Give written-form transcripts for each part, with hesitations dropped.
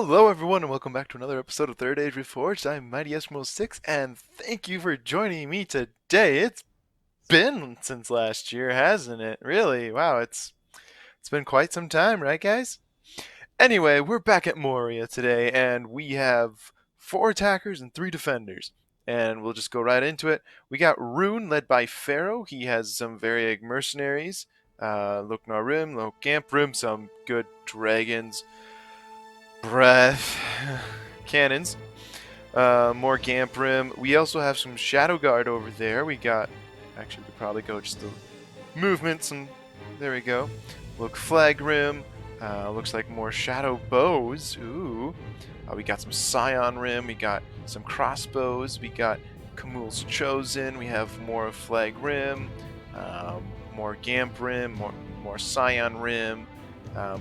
Hello everyone and welcome back to another episode of Third Age Reforged. I'm Mighty Eskimo 6 and thank you for joining me today. It's been since last year, hasn't it? Really? Wow, it's been quite some time, right guys? Anyway, we're back at Moria today and we have 4 attackers and 3 defenders. And we'll just go right into it. We got Rune led by Pharaoh. He has some Varieg mercenaries. Loknar Rim, Lokamp Rim, some good dragons. Breath. Cannons. More Gamp Rim. We also have some Shadow Guard over there. We got. Actually, we could probably go just the movements and. There we go. Look, Flag Rim. Looks like more Shadow Bows. Ooh. We got some Scion Rim. We got some crossbows. We got Kamul's Chosen. We have more Flag Rim. More Gamp Rim. More Scion Rim.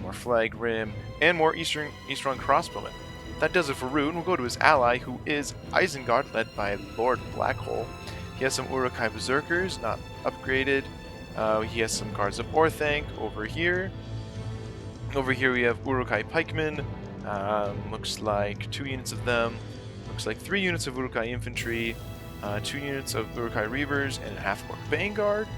More Flag Rim, and more Eastern Crossbowmen. That does it for Rune. We'll go to his ally, who is Isengard, led by Lord Blackhole. He has some Uruk-hai Berserkers, not upgraded. He has some Guards of Orthanc over here. Over here we have Uruk-hai Pikemen. Looks like 2 units of them. Looks like 3 units of Uruk-hai Infantry, 2 units of Uruk-hai Reavers, and a half-orc Vanguard.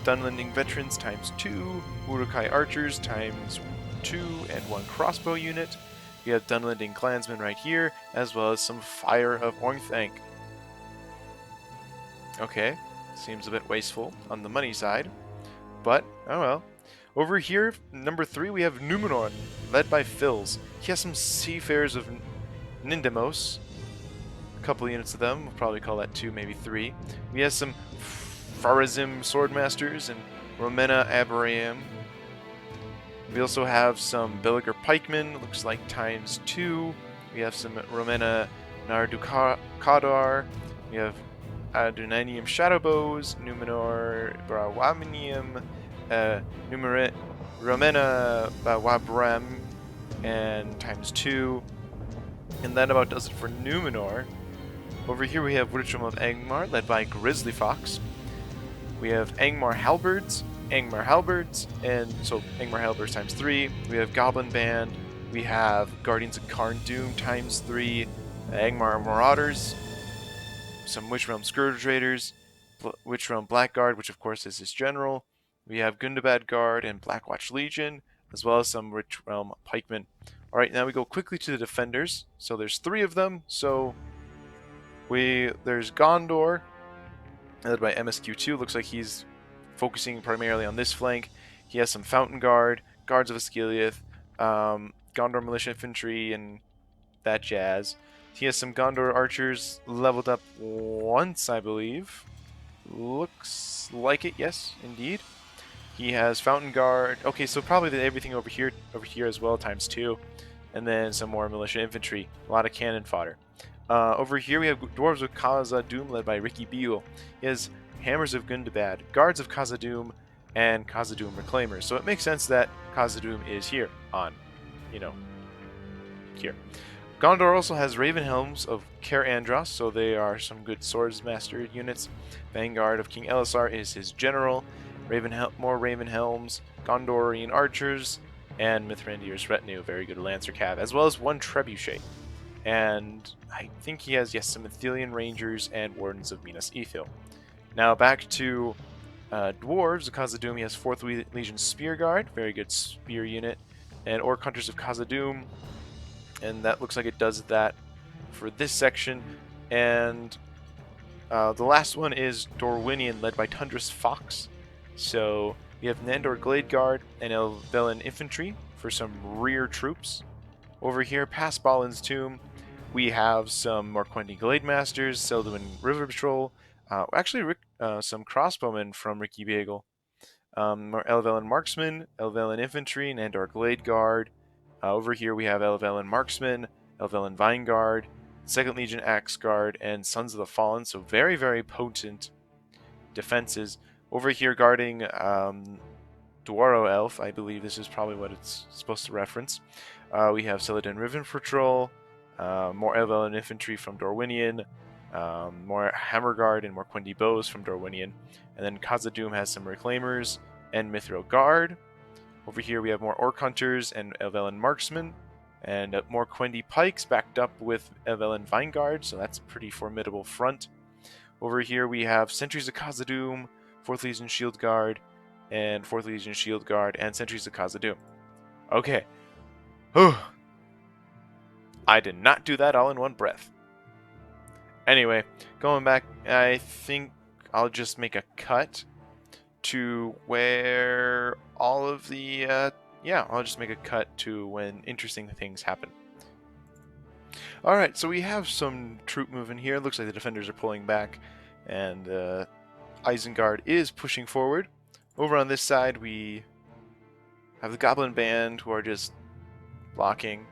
Dunlending Veterans times 2, Uruk-hai Archers times 2 and 1 crossbow unit. We have Dunlending Clansmen right here, as well as some Fire of Orthanc. Okay, seems a bit wasteful on the money side, but oh well. Over here, number 3, we have Numenor, led by Fils. He has some Seafarers of Nindemos, a couple units of them, we'll probably call that 2, maybe 3. We have some Pharazim Swordmasters and Romena Abraham. We also have some Belliger Pikemen, looks like times 2. We have some Romena Nardukadar. We have Adunanium Shadowbows, Numenor Brawaminium, Romena Bawabram, and times 2. And that about does it for Numenor. Over here we have Witchram of Angmar, led by Grizzly Fox. We have Angmar Halberds, and so Angmar Halberds times 3. We have Goblin Band. We have Guardians of Karn Doom times 3. Angmar Marauders. Some Witch Realm Scourge Raiders. Witch Realm Blackguard, which of course is his general. We have Gundabad Guard and Blackwatch Legion, as well as some Witch Realm Pikemen. Alright, now we go quickly to the defenders. So there's 3 of them. So there's Gondor, led by MSQ2. Looks like he's focusing primarily on this flank. He has some Fountain Guard, Guards of Ascleith, Gondor Militia Infantry, and that jazz. He has some Gondor Archers leveled up once, I believe. Looks like it, yes, indeed. He has Fountain Guard. Okay, so probably everything over here as well, times 2. And then some more Militia Infantry. A lot of cannon fodder. Over here we have Dwarves of Khazad-dûm, led by Ricky Beale. He has Hammers of Gundabad, Guards of Khazad-dûm, and Khazad-dûm Reclaimers. So it makes sense that Khazad-dûm is here on, here. Gondor also has Raven Helms of Caer Andros, so they are some good Swordsmaster units. Vanguard of King Elisar is his general. More Raven Helms, Gondorian Archers, and Mithrandir's Retinue, very good Lancer Cav, as well as 1 Trebuchet. And I think he has, yes, some Athelian Rangers and Wardens of Minas Ithil. Now back to Dwarves of Khazad-dûm. He has 4th Legion Spear Guard, very good spear unit, and Orc Hunters of Khazad-dûm. And that looks like it does that for this section. And the last one is Dorwinian, led by Tundris Fox. So we have Nandor Glade Guard and Elvelyn Infantry for some rear troops. Over here, past Balin's Tomb, we have some Morquendi Glade Masters, Seldwyn River Patrol, some crossbowmen from Ricky Bagel, more Elvelyn Marksmen, Elvelyn Infantry, Nandor Glade Guard. Over here we have Elvelyn Marksmen, Elvelyn Vine Guard, 2nd Legion Axe Guard, and Sons of the Fallen, so very, very potent defenses. Over here guarding Dwaro Elf, I believe this is probably what it's supposed to reference. We have Celadon Riven Patrol, more Elvelyn Infantry from Dorwinian, more Hammer Guard and more Quendi Bows from Dorwinian. And then Khazad-dûm has some Reclaimers and Mithril Guard. Over here we have more Orc Hunters and Elvelyn Marksmen. And more Quendi pikes backed up with Evelyn Vanguard, so that's a pretty formidable front. Over here we have Sentries of Khazad-dûm, 4th Legion Shield Guard, and 4th Legion Shield Guard, and Sentries of Khazad-dûm. Okay. Whew. I did not do that all in one breath. Anyway, going back, I think I'll just make a cut to where all of the, yeah, I'll just make a cut to when interesting things happen. Alright, so we have some troop movement here. It looks like the defenders are pulling back, and Isengard is pushing forward. Over on this side, we have the Goblin Band, who are just blocking.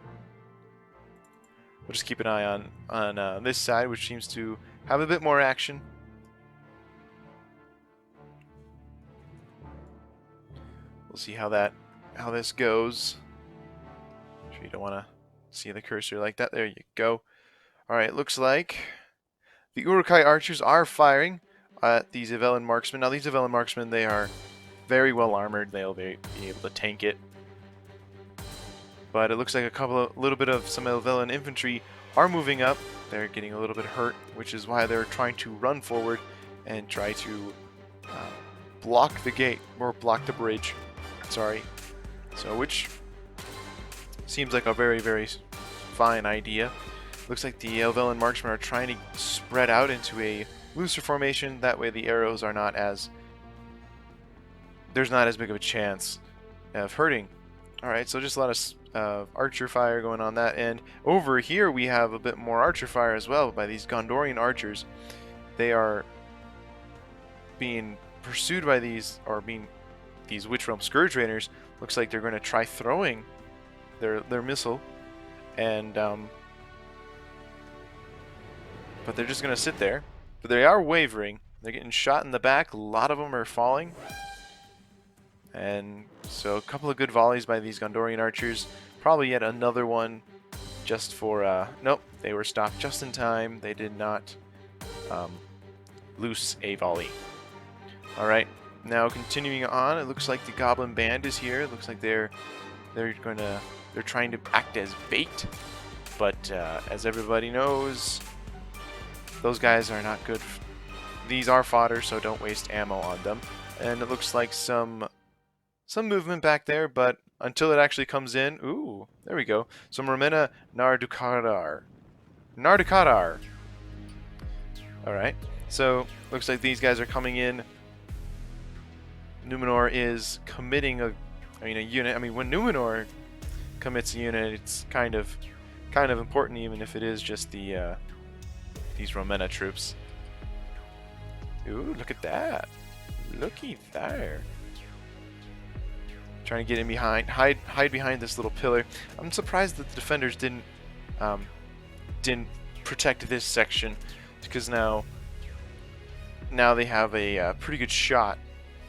We'll just keep an eye on this side, which seems to have a bit more action. We'll see how this goes. Sure you don't want to see the cursor like that. There you go. All right, looks like the Uruk-hai archers are firing at these Evelyn marksmen. Now these Evelyn marksmen, they are very well armored. They'll be able to tank it. But it looks like a little bit of some Evelyn infantry are moving up. They're getting a little bit hurt, which is why they're trying to run forward and try to block the gate, or block the bridge. Sorry. So, which seems like a very, very fine idea. Looks like the Evelyn marksmen are trying to spread out into a looser formation. That way the arrows are not as... there's not as big of a chance of hurting. Alright, so just a lot of archer fire going on that end. Over here we have a bit more archer fire as well by these Gondorian archers. They are being pursued by these Witch Realm Scourge Raiders. Looks like they're going to try throwing their missile, and but they're just going to sit there. But they are wavering. They're getting shot in the back. A lot of them are falling. And so a couple of good volleys by these Gondorian archers. Probably yet another one just for... nope, they were stopped just in time. They did not loose a volley. Alright, now continuing on, it looks like the Goblin Band is here. It looks like they're trying to act as bait. But as everybody knows, those guys are not good. These are fodder, so don't waste ammo on them. And it looks like some movement back there, but until it actually comes in... ooh, there we go. Some Romena Nardukadar. Alright, so looks like these guys are coming in. Numenor is committing a unit. I mean, when Numenor commits a unit, it's kind of important, even if it is just the these Romena troops. Ooh, look at that. Looky there. Trying to get in behind, hide behind this little pillar. I'm surprised that the defenders didn't protect this section, because now they have a pretty good shot,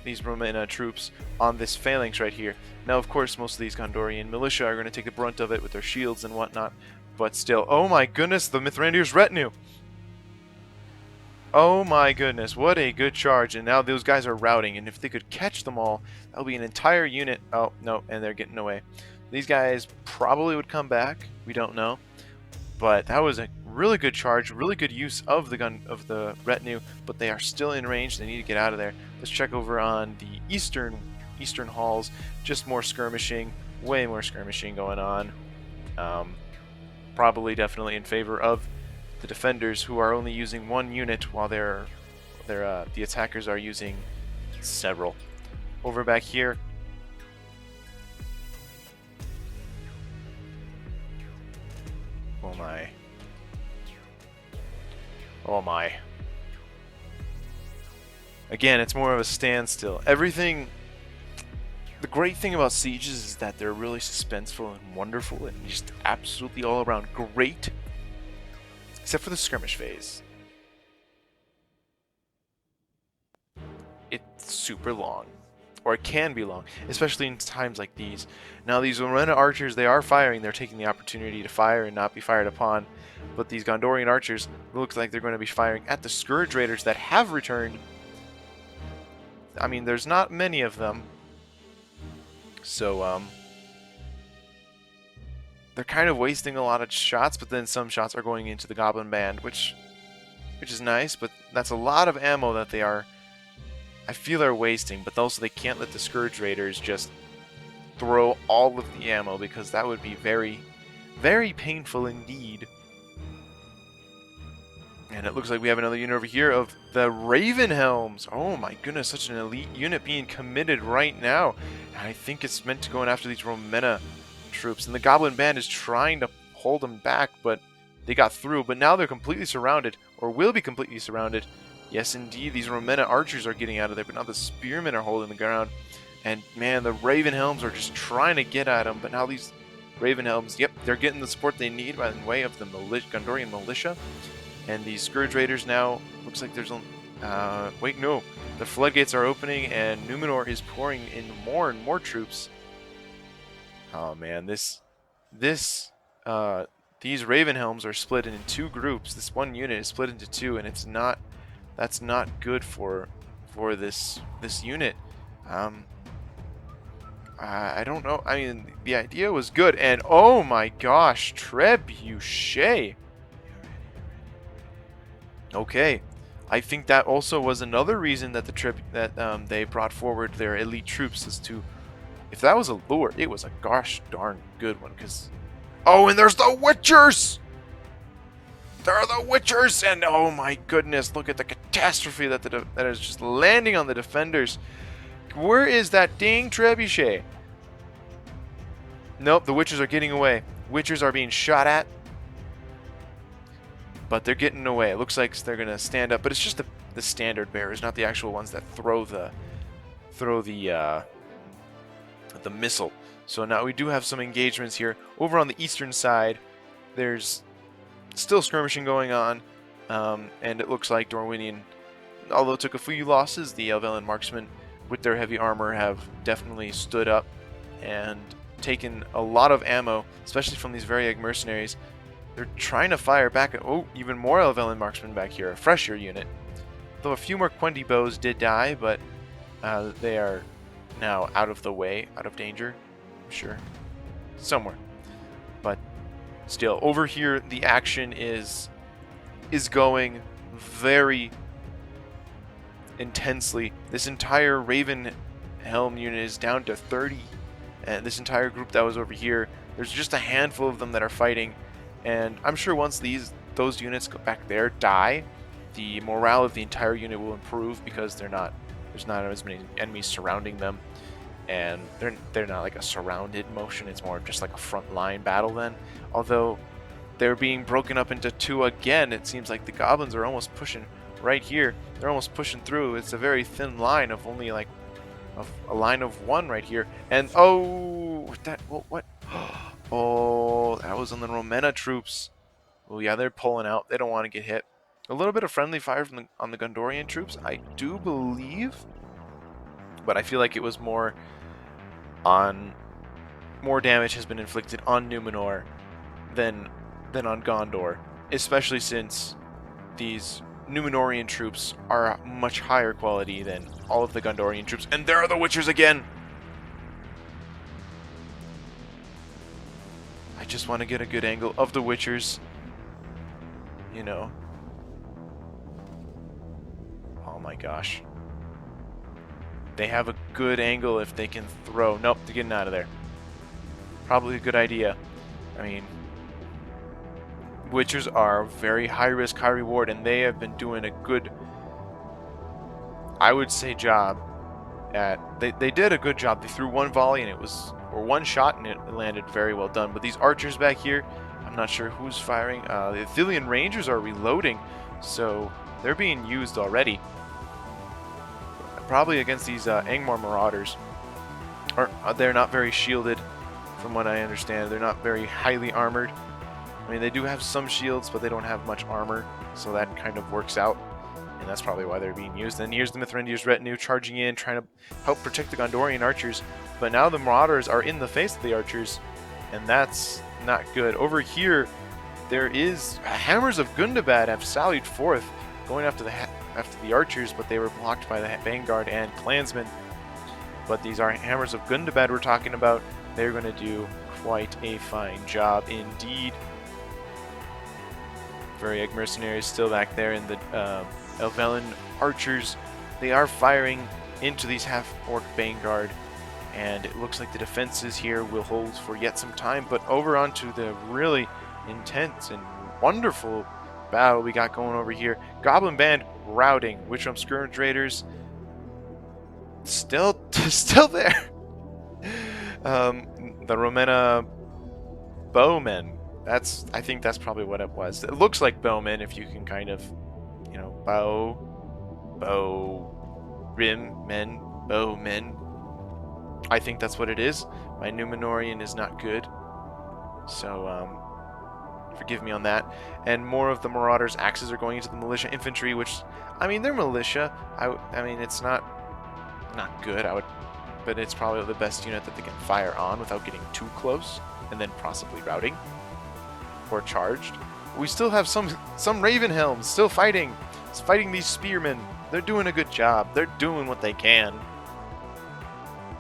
these Romena troops, on this phalanx right here. Now, of course, most of these Gondorian militia are going to take the brunt of it with their shields and whatnot, but still, oh my goodness, the Mithrandir's retinue! Oh my goodness, what a good charge. And now those guys are routing, and if they could catch them all, that'll be an entire unit. Oh, no, and they're getting away. These guys probably would come back. We don't know. But that was a really good charge, really good use of the retinue, but they are still in range. They need to get out of there. Let's check over on the eastern halls. Just more skirmishing, way more skirmishing going on. Probably definitely in favor of the defenders, who are only using one unit, while the attackers are using several. Over back here, oh my, oh my. Again, it's more of a standstill. Everything. The great thing about sieges is that they're really suspenseful and wonderful and just absolutely all around great. Except for the skirmish phase. It's super long. Or it can be long, especially in times like these. Now these Romena archers, they are firing. They're taking the opportunity to fire and not be fired upon. But these Gondorian archers, it looks like they're going to be firing at the Scourge Raiders that have returned. I mean, there's not many of them. So, they're kind of wasting a lot of shots, but then some shots are going into the Goblin Band, which is nice, but that's a lot of ammo that they are, I feel, are wasting. But also they can't let the Scourge Raiders just throw all of the ammo, because that would be very, very painful indeed. And it looks like we have another unit over here of the Raven Helms. Oh my goodness, such an elite unit being committed right now. And I think it's meant to go in after these Romena troops. And the Goblin Band is trying to hold them back, but they got through. But now they're completely surrounded, or will be completely surrounded. Yes, indeed, these Romena archers are getting out of there, but now the spearmen are holding the ground. And man, the Raven Helms are just trying to get at them. But now these Raven Helms, yep, they're getting the support they need by the way of the Gondorian militia. And these Scourge Raiders now, looks like there's wait, no. The floodgates are opening, and Numenor is pouring in more and more troops. Oh man, these Raven Helms are split into two groups. This one unit is split into two, and that's not good for this unit. I don't know. I mean, the idea was good, and oh my gosh, Trebuchet. Okay, I think that also was another reason that they brought forward their elite troops, as to, if that was a lure, it was a gosh darn good one. Because, oh, and there's the Witchers. There are the Witchers, and oh my goodness, look at the catastrophe that that is just landing on the defenders. Where is that dang Trebuchet? Nope, the Witchers are getting away. Witchers are being shot at, but they're getting away. It looks like they're gonna stand up, but it's just the standard bearers, not the actual ones that throw the missile. So now we do have some engagements here. Over on the eastern side, there's still skirmishing going on, and it looks like Dorwinian, although it took a few losses, the Elvelyn marksmen with their heavy armor have definitely stood up and taken a lot of ammo, especially from these Variag mercenaries. They're trying to fire back at, oh, even more Elvelyn marksmen back here, a fresher unit. Though a few more Quendi bows did die, but they are now out of the way, out of danger, I'm sure, somewhere. But still, over here, the action is going very intensely. This entire Raven Helm unit is down to 30, and this entire group that was over here, there's just a handful of them that are fighting. And I'm sure once those units go back there die, the morale of the entire unit will improve, because there's not as many enemies surrounding them, and they're not like a surrounded motion. It's more just like a front line battle then. Although they're being broken up into two again, it seems like the goblins are almost pushing right here. They're almost pushing through. It's a very thin line of only like a line of one right here. And oh, what? Oh, that was on the Romena troops. Oh yeah, they're pulling out. They don't want to get hit. A little bit of friendly fire on the Gondorian troops, I do believe, but I feel like it was more damage has been inflicted on Numenor than on Gondor, especially since these Numenorian troops are much higher quality than all of the Gondorian troops. And there are the Witchers again. I just want to get a good angle of the Witchers, you know. Oh my gosh. They have a good angle if they can throw. Nope, they're getting out of there. Probably a good idea. I mean, Witchers are very high risk, high reward, and they have been doing a good, I would say, job at, they did a good job. They threw one volley and or one shot, and it landed very well done. But these archers back here, I'm not sure who's firing. The Athelian Rangers are reloading, so they're being used already. Probably against these Angmar Marauders. They're not very shielded, from what I understand. They're not very highly armored. I mean, they do have some shields, but they don't have much armor, so that kind of works out. And that's probably why they're being used. And here's the Mithrandir's retinue charging in, trying to help protect the Gondorian archers. But now the Marauders are in the face of the archers, and that's not good. Over here, there is Hammers of Gundabad have sallied forth, going after the archers, but they were blocked by the Vanguard and Clansmen. But these are Hammers of Gundabad we're talking about. They're going to do quite a fine job indeed. Very Egg Mercenaries still back there in the Elvelyn archers. They are firing into these half-orc vanguard, and it looks like the defenses here will hold for yet some time, but over onto the really intense and wonderful battle we got going over here. Goblin Band routing. Witchrum Skirmish Raiders still there. The Romena Bowmen. I think that's probably what it was. It looks like bowmen if you can kind of, you know, bowmen. I think that's what it is. My Numenorian is not good, so forgive me on that. And more of the Marauders' axes are going into the militia infantry, which, I mean, they're militia. I mean, it's not good. But it's probably the best unit that they can fire on without getting too close, and then possibly routing or charged. We still have some Ravenhelms still fighting these spearmen. They're doing a good job. They're doing what they can.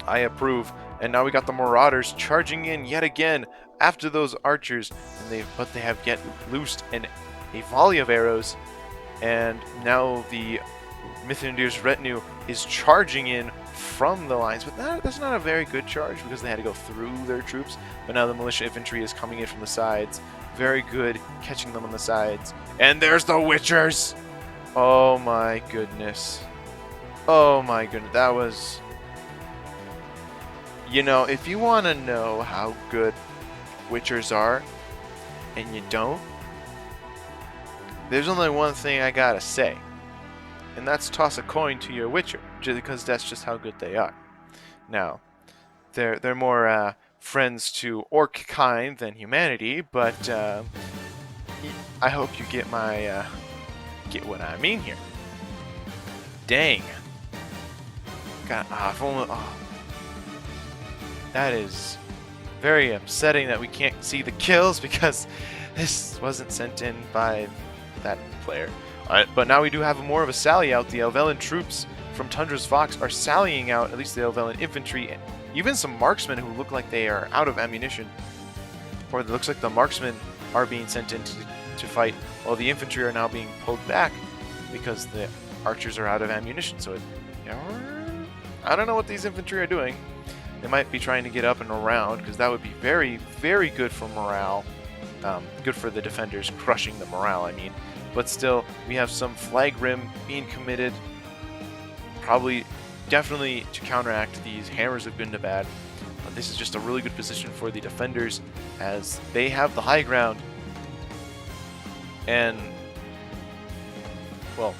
I approve. And now we got the Marauders charging in yet again after those archers, but they have yet loosed a volley of arrows, and now the Mithrandir's retinue is charging in from the lines, but that's not a very good charge because they had to go through their troops. But now the militia infantry is coming in from the sides. Very good, catching them on the sides. And there's the Witchers! Oh my goodness. Oh my goodness, that was... You know, if you want to know how good Witchers are, and you don't, there's only one thing I gotta say. And that's toss a coin to your Witcher, because that's just how good they are. Now, they're more friends to orc kind than humanity, but I hope you get get what I mean here. Dang. God, that is very upsetting that we can't see the kills because this wasn't sent in by that player. Alright, but now we do have more of a sally out. The Elvelyn troops from Tundra's Fox are sallying out, at least the Elvelyn infantry, and even some marksmen who look like they are out of ammunition. Or it looks like the marksmen are being sent in to fight, while the infantry are now being pulled back because the archers are out of ammunition. So I don't know what these infantry are doing. They might be trying to get up and around, because that would be very, very good for morale. Good for the defenders, crushing the morale, I mean. But still, we have some flag rim being committed. Definitely to counteract these hammers of Gundabad. But this is just a really good position for the defenders, as they have the high ground. And, well,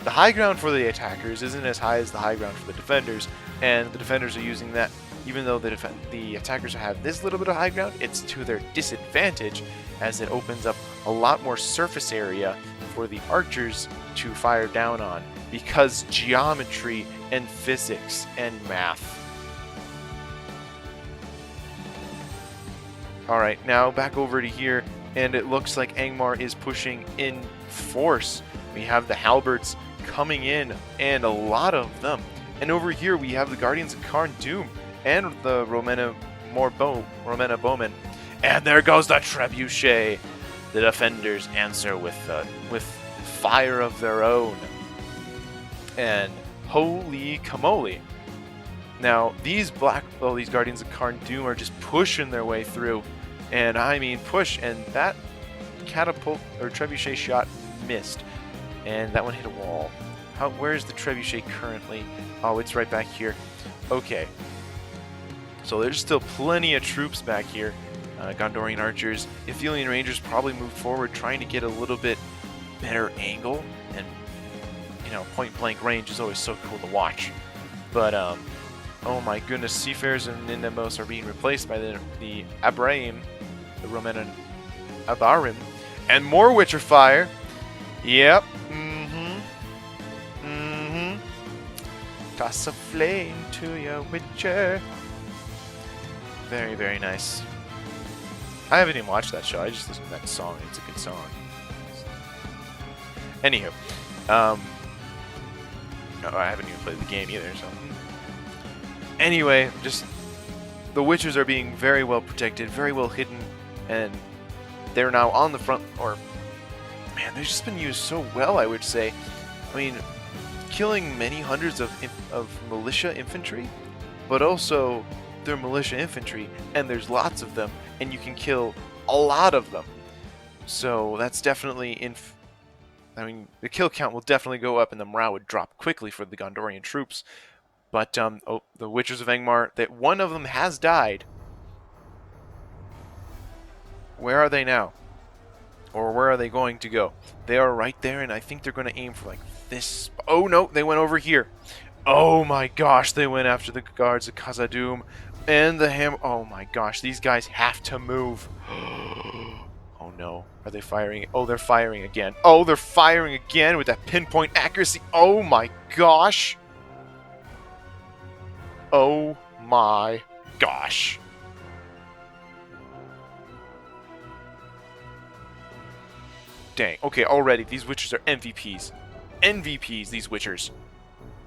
the high ground for the attackers isn't as high as the high ground for the defenders, and the defenders are using that. Even though the attackers have this little bit of high ground, it's to their disadvantage, as it opens up a lot more surface area for the archers to fire down on, because geometry and physics and math. Alright, now back over to here, and it looks like Angmar is pushing in force. We have the halberds coming in, and a lot of them. And over here we have the Guardians of Karn Doom and the Romena Bowmen. And there goes the Trebuchet. The defenders answer with fire of their own. And holy camole. Now, these Guardians of Karn Doom are just pushing their way through. And I mean push, and that catapult or Trebuchet shot missed. And that one hit a wall. Where is the Trebuchet currently? Oh, it's right back here. Okay. So there's still plenty of troops back here. Gondorian archers. Ithilian rangers probably moved forward, trying to get a little bit better angle. And, you know, point-blank range is always so cool to watch. But, oh my goodness, Seafarers and Nindemos are being replaced by the Abraim, the Roman Abarim, and more Witcher fire. Yep. Toss a flame to your Witcher. Very, very nice. I haven't even watched that show. I just listened to that song. It's a good song. Anywho, I haven't even played the game either. So, anyway, just the witches are being very well protected, very well hidden, and they're now on the front. Or man, they've just been used so well, I would say. I mean, killing many hundreds of militia infantry, but also they're militia infantry, and there's lots of them, and you can kill a lot of them. So that's definitely I mean, the kill count will definitely go up, and the morale would drop quickly for the Gondorian troops. But oh, the Witchers of Angmar, that one of them has died. Where are they now? Or where are they going to go? They are right there, and I think they're going to aim for like this. Oh no, they went over here. Oh my gosh, they went after the guards of Khazad-dûm and the ham. Oh my gosh, these guys have to move. Oh no, are they firing? Oh, they're firing again. Oh, they're firing again with that pinpoint accuracy. Oh my gosh. Oh my gosh. Dang. Okay, already these Witchers are MVPs. MVPs, these Witchers.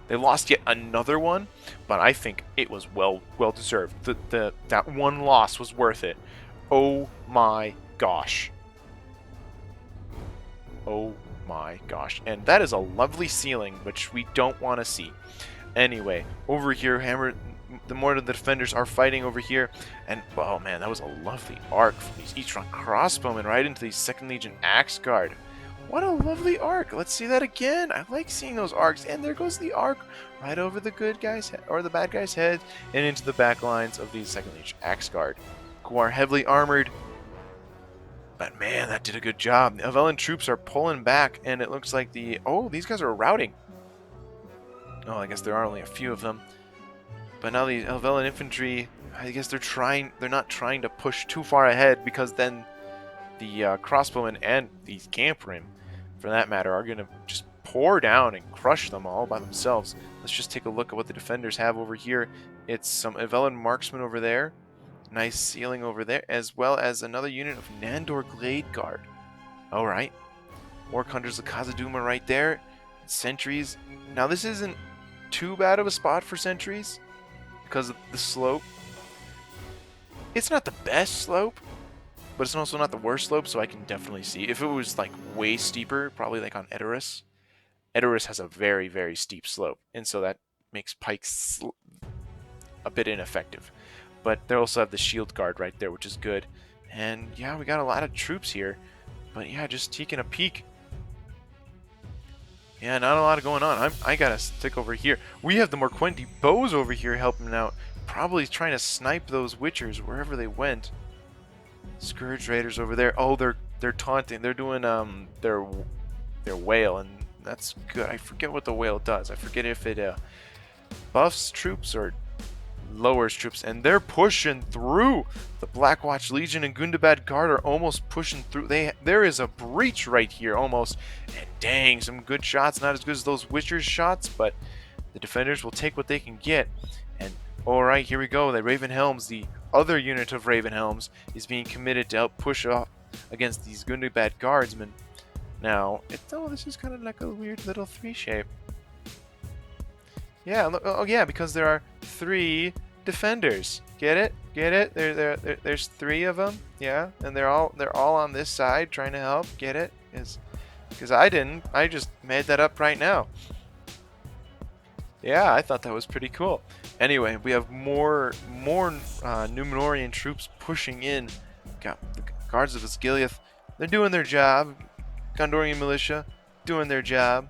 They lost yet another one, but I think it was well deserved. That one loss was worth it. Oh my gosh. Oh my gosh. And that is a lovely ceiling, which we don't want to see. Anyway, over here, more of the defenders are fighting over here, and oh man, that was a lovely arc from these Eastron crossbowmen right into the 2nd Legion Axe Guard. What a lovely arc! Let's see that again. I like seeing those arcs, and there goes the arc right over the good guys or the bad guys' heads and into the back lines of the 2nd Legion Axe Guard, who are heavily armored. But man, that did a good job. The Helvelan troops are pulling back, and it looks like these guys are routing. Oh, I guess there are only a few of them. But now the Helvelan infantry, I guess they're not trying to push too far ahead, because then the crossbowmen and the Gamprim, for that matter, are going to just pour down and crush them all by themselves. Let's just take a look at what the defenders have over here. It's some Helvelan marksmen over there. Nice ceiling over there, as well as another unit of Nandor Glade Guard. Alright. Orc Hunters of Khazad-dûm are right there. Sentries. Now this isn't too bad of a spot for sentries, because of the slope. It's not the best slope, but it's also not the worst slope, so I can definitely see. If it was like way steeper, probably like on Edoras. Edoras has a very, very steep slope, and so that makes pikes a bit ineffective. But they also have the shield guard right there, which is good. And yeah, we got a lot of troops here. But yeah, just taking a peek. Yeah, not a lot going on. I gotta stick over here. We have the Morquendi bows over here helping out. Probably trying to snipe those Witchers wherever they went. Scourge Raiders over there. Oh, they're taunting. They're doing their whale, and that's good. I forget what the whale does. I forget if it buffs troops or lowers troops, and they're pushing through. The Blackwatch Legion and Gundabad Guard are almost pushing through. There is a breach right here almost, and dang, some good shots. Not as good as those Witchers shots, but the defenders will take what they can get. And alright, here we go. The Ravenhelms, the other unit of Ravenhelms, is being committed to help push off against these Gundabad Guardsmen. Now, this is kind of like a weird little 3 shape. Yeah, oh yeah, because there are 3 defenders. Get it? Get it? There's 3 of them. Yeah, and they're all on this side trying to help. Get it? Because I didn't. I just made that up right now. Yeah, I thought that was pretty cool. Anyway, we have more Númenorian troops pushing in. Got the guards of Osgiliath. They're doing their job. Gondorian militia doing their job.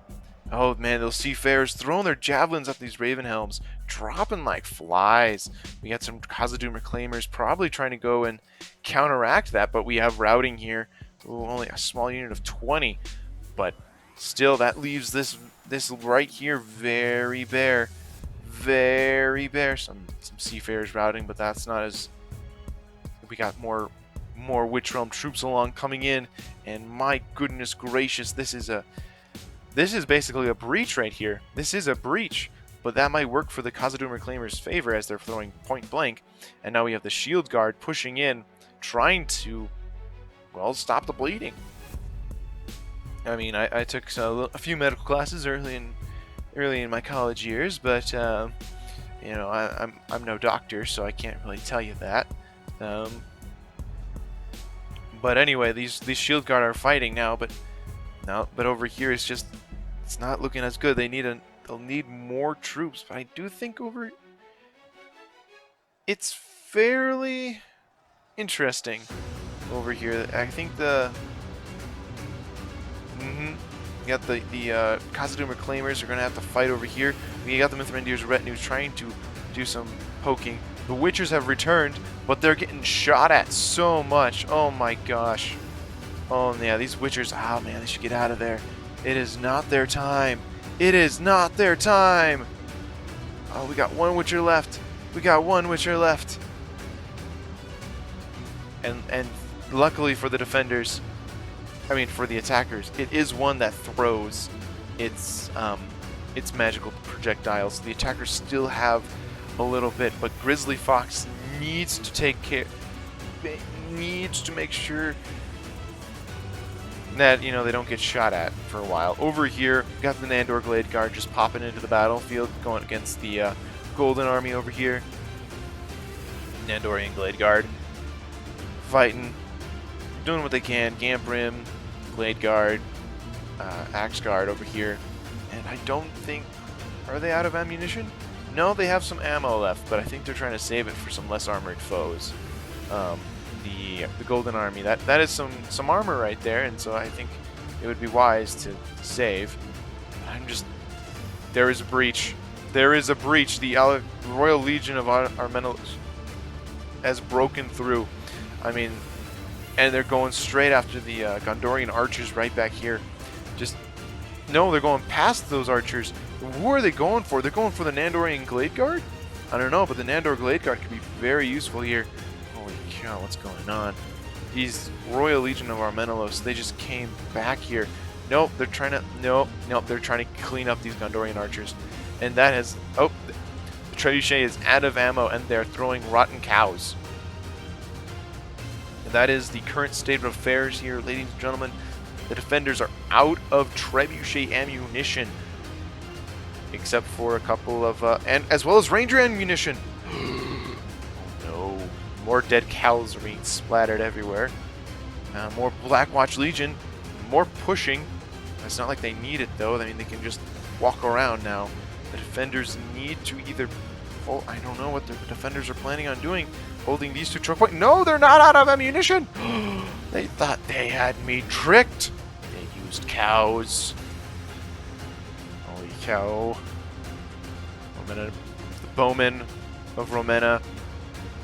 Oh man, those seafarers throwing their javelins at these Ravenhelms, dropping like flies. We got some Khazad-dûm reclaimers probably trying to go and counteract that, but we have routing here. Ooh, only a small unit of 20, but still that leaves this right here very bare. Very bare. Some seafarers routing, but that's not as... We got more Witch Realm troops along coming in, and my goodness gracious, this is basically a breach right here. This is a breach, but that might work for the Khazad-dûm Reclaimers' favor as they're throwing point blank. And now we have the Shield Guard pushing in, trying to, well, stop the bleeding. I mean, I took a few medical classes early in my college years, but You know, I'm no doctor, so I can't really tell you that. But anyway, these shield guard are fighting now, but over here it's not looking as good. They'll need more troops, but I do think it's fairly interesting over here. I think you got the Khazad-dûm Reclaimers are going to have to fight over here. We got the Mithrandir's retinue trying to do some poking. The Witchers have returned, but they're getting shot at so much. Oh my gosh. Oh yeah, these Witchers, oh man, they should get out of there. It is not their time. It is not their time. Oh, we got one Witcher left. We got one Witcher left. And luckily for the defenders, I mean for the attackers, it is one that throws its magical projectiles. The attackers still have a little bit, but Grizzly Fox needs to take care, needs to make sure that, you know, they don't get shot at for a while. Over here, we got the Nandor Glade Guard just popping into the battlefield, going against the Golden Army over here. Nandorian Glade Guard fighting, doing what they can. Gamprim, Glade Guard, Axe Guard over here, and I don't think, are they out of ammunition? No, they have some ammo left, but I think they're trying to save it for some less armored foes. The Golden Army, that is some armor right there, and so I think it would be wise to save. There is a breach. There is a breach. The Royal Legion of Armenos has broken through. I mean, and they're going straight after the Gondorian archers right back here. No, they're going past those archers. Who are they going for? They're going for the Nandorian Glade Guard? I don't know, but the Nandor Glade Guard could be very useful here. Holy cow, what's going on? These Royal Legion of Armenelos, they just came back here. Nope, they're trying to... Nope, they're trying to clean up these Gondorian archers. And that has... Oh, the Trebuchet is out of ammo, and they're throwing rotten cows. And that is the current state of affairs here, ladies and gentlemen. The defenders are out of Trebuchet ammunition, except for a couple of, and as well as Ranger ammunition. Oh no, more dead cows are being splattered everywhere. More Blackwatch Legion, more pushing. It's not like they need it though. I mean, they can just walk around now. The defenders need to either, oh, I don't know what the defenders are planning on doing. Holding these two choke points. No, they're not out of ammunition. They thought they had me tricked. They used cows. Holy cow. The bowmen of Romena.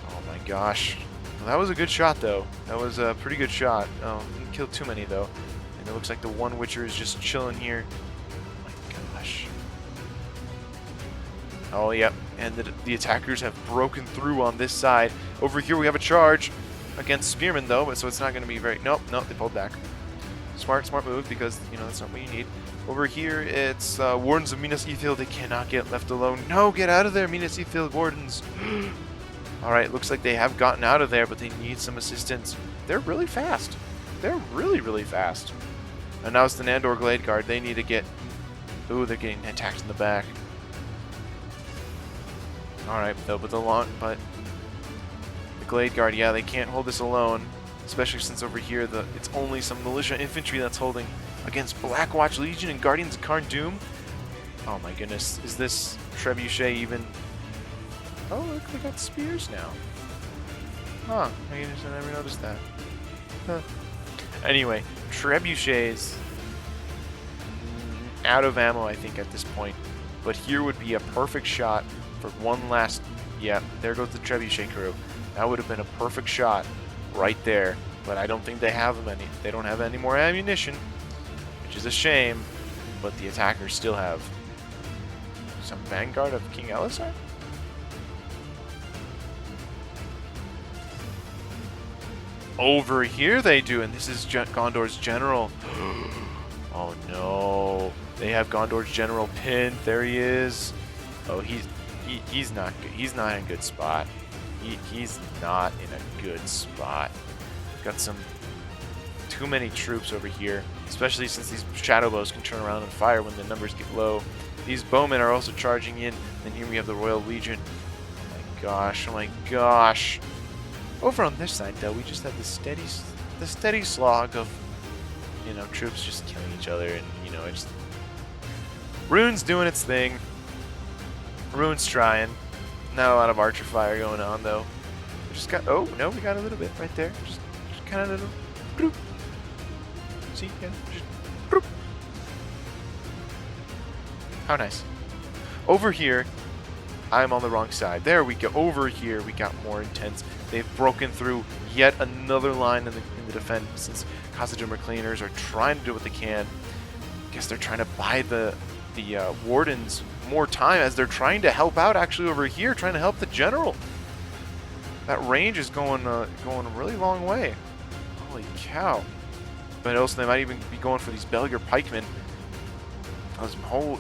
Oh my gosh. Well, that was a good shot though. That was a pretty good shot. Oh, didn't kill too many though. And it looks like the one Witcher is just chilling here. Oh my gosh. Oh, yep. And the attackers have broken through on this side. Over here we have a charge against Spearmen, though, but so it's not going to be very... Nope, they pulled back. Smart move, because, you know, that's not what you need. Over here, it's Wardens of Minas Ithil. They cannot get left alone. No, get out of there, Minas Ithil Wardens. Alright, looks like they have gotten out of there, but they need some assistance. They're really fast. They're really, really fast. And now it's the Nandor Glade Guard. They need to get... Ooh, they're getting attacked in the back. Alright, though, but the Glade Guard, yeah, they can't hold this alone. Especially since over here, it's only some militia infantry that's holding against Blackwatch Legion and Guardians of Khazad-dûm. Oh my goodness, is this Trebuchet even... Oh, look, they got spears now. Huh, I never noticed that. Huh. Anyway, Trebuchet's out of ammo, I think, at this point. But here would be a perfect shot for one last... Yeah, there goes the Trebuchet crew. That would have been a perfect shot right there. But I don't think they have them any. They don't have any more ammunition, which is a shame. But the attackers still have some Vanguard of King Elisar? Over here they do, and this is Gondor's general. Oh no. They have Gondor's general pinned. There he is. Oh, he's not good. He's not in a good spot. He's not in a good spot. Got too many troops over here, especially since these shadow bows can turn around and fire when the numbers get low. These bowmen are also charging in. And here we have the Royal Legion. Oh my gosh, oh my gosh. Over on this side, though, we just have the steady slog of, you know, troops just killing each other, and, you know, it's Rune's doing its thing. Rune's trying. Not a lot of archer fire going on, though. We just got, oh, no, we got a little bit right there. Just kind of little, bloop. See, yeah, just, bloop. How nice. Over here, I'm on the wrong side. There we go. Over here, we got more intense. They've broken through yet another line in the defense, since Khazad-dûm reclaimers are trying to do what they can. I guess they're trying to buy the wardens more time as they're trying to help out actually over here, trying to help the general. That range is going a really long way. Holy cow. But also they might even be going for these Belgier pikemen.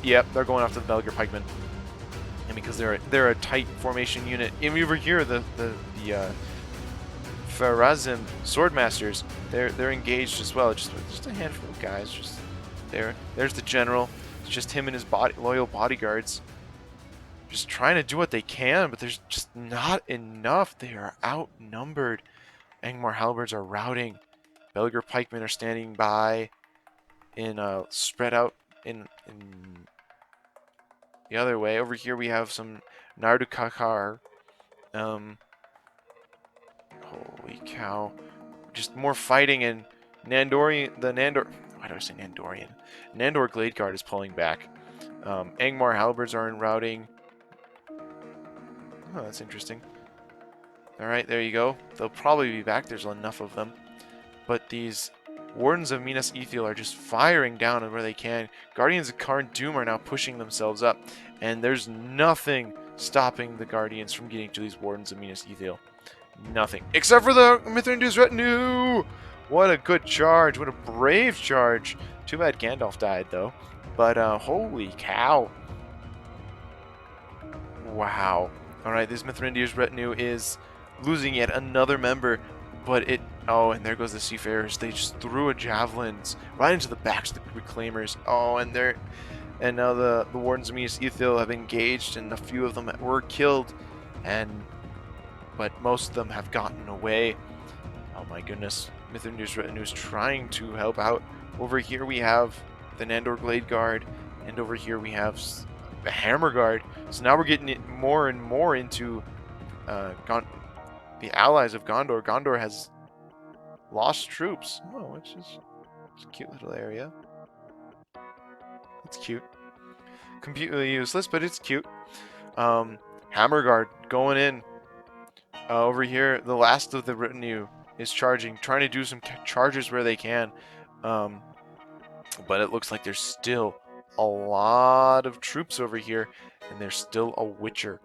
Yep, they're going after the Belgier pikemen. And because they're a tight formation unit. And over here, the Farazim Swordmasters, they're engaged as well. Just a handful of guys. Just there. There's the general. It's just him and his loyal bodyguards. Just trying to do what they can, but there's just not enough. They are outnumbered. Angmar halberds are routing. Belgier pikemen are standing by in spread out in the other way. Over here we have some Nardukakar. Holy cow. Just more fighting, and why do I say Nandorian? Nandor Glade Guard is pulling back. Angmar halberds are in routing. Oh, that's interesting. Alright, there you go. They'll probably be back. There's enough of them. But these Wardens of Minas Ithil are just firing down where they can. Guardians of Karn Doom are now pushing themselves up. And there's nothing stopping the Guardians from getting to these Wardens of Minas Ithil. Nothing. Except for the Mithrandir's retinue! What a good charge. What a brave charge. Too bad Gandalf died, though. But, holy cow. Wow. Alright, this Mithrandir's retinue is losing yet another member. But it... Oh, and there goes the Seafarers. They just threw a javelins right into the backs of the Reclaimers. Oh, and they're... And now the Wardens of Minas Ithil have engaged, and a few of them were killed. But most of them have gotten away. Oh my goodness. Mithrandir's retinue is trying to help out. Over here we have the Nandor Glade Guard, and over here we have the Hammer Guard. So now we're getting it more and more into the allies of Gondor. Gondor has lost troops. Oh, it's a cute little area. It's cute. Completely useless, but it's cute. Hammer Guard going in. Over here, the last of the retinue is charging, trying to do some charges where they can. But it looks like there's still a lot of troops over here, and there's still a Witcher.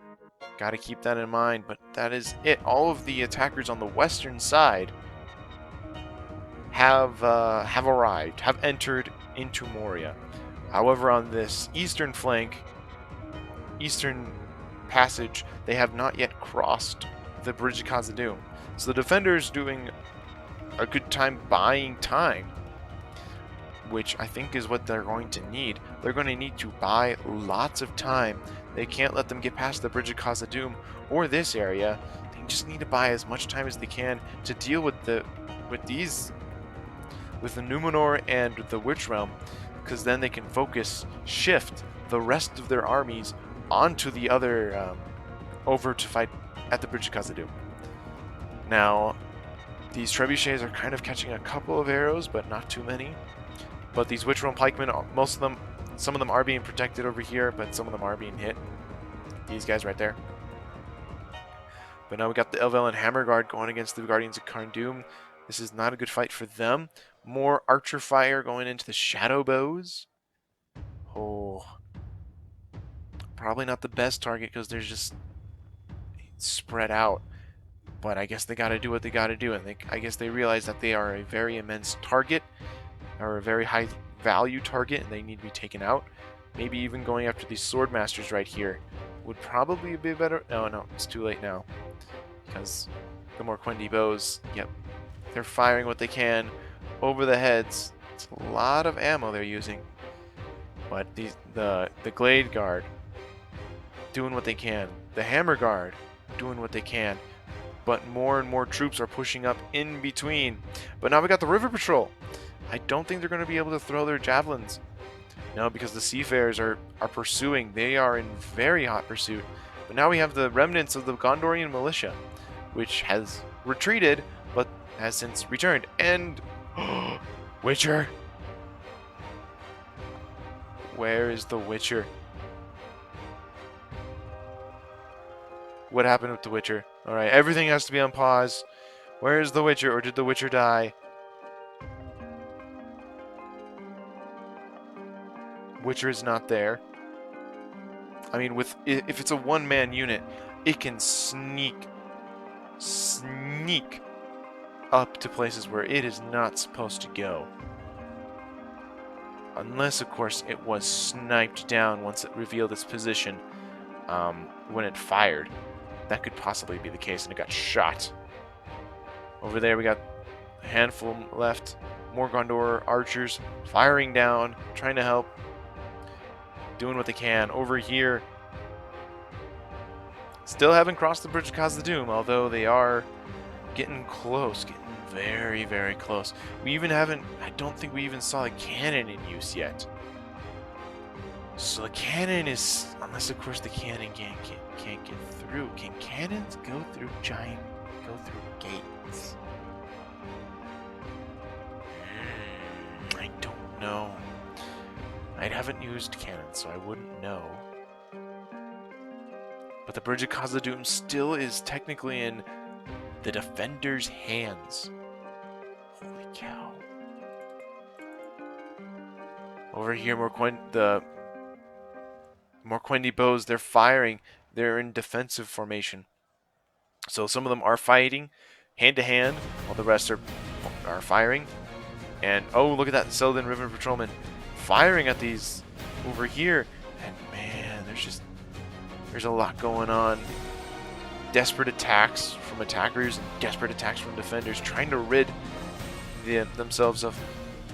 Got to keep that in mind, but that is it. All of the attackers on the western side have arrived, have entered into Moria. However, on this eastern flank, eastern passage, they have not yet crossed the Bridge of Khazad-dûm. So the defenders doing a good time buying time, which I think is what they're going to need. They're going to need to buy lots of time. They can't let them get past the Bridge of Khazad-dûm or this area. They just need to buy as much time as they can to deal with the Numenor and the Witch Realm, because then they can shift the rest of their armies onto the other, over to fight at the Bridge of Khazad-dûm. Now, these trebuchets are kind of catching a couple of arrows, but not too many. But these Witch Realm pikemen, some of them are being protected over here, but some of them are being hit. These guys right there. But now we got the Elvel Hammer Guard going against the Guardians of Karn Doom. This is not a good fight for them. More archer fire going into the shadow bows. Oh. Probably not the best target because they're just spread out. But I guess they got to do what they got to do. And I guess they realize that they are a very immense target, or a very high value target, and they need to be taken out. Maybe even going after these Swordmasters right here would probably be better. No, it's too late now. Because the Morquendi bows, yep, they're firing what they can over the heads. It's a lot of ammo they're using. But the Glade Guard doing what they can. The Hammer Guard doing what they can. But more and more troops are pushing up in between. But now we got the River Patrol. I don't think they're going to be able to throw their javelins. No, because the Seafarers are pursuing. They are in very hot pursuit. But now we have the remnants of the Gondorian militia, which has retreated, but has since returned. And Witcher? Where is the Witcher? What happened with the Witcher? Alright, everything has to be on pause. Where is the Witcher, or did the Witcher die? Witcher is not there. I mean, if it's a one-man unit, it can sneak up to places where it is not supposed to go. Unless, of course, it was sniped down once it revealed its position when it fired. That could possibly be the case, and it got shot. Over there, we got a handful left. More Gondor archers firing down, trying to help, doing what they can. Over here, still haven't crossed the bridge of Khazad-dûm, although they are getting close, getting very, very close. We even haven't, I don't think we even saw the cannon in use yet. So the cannon is, unless of course the cannon can't get through. Can cannons go through gates? I don't know. I haven't used cannons, so I wouldn't know. But the Bridge of Khazad-dûm still is technically in the defenders' hands. Holy cow. Over here, the Morquendi bows, they're firing. They're in defensive formation. So some of them are fighting hand to hand, while the rest are firing. And oh, look at that Selden River Patrolman firing at these over here. And man, there's a lot going on. Desperate attacks from attackers and desperate attacks from defenders, trying to rid themselves of...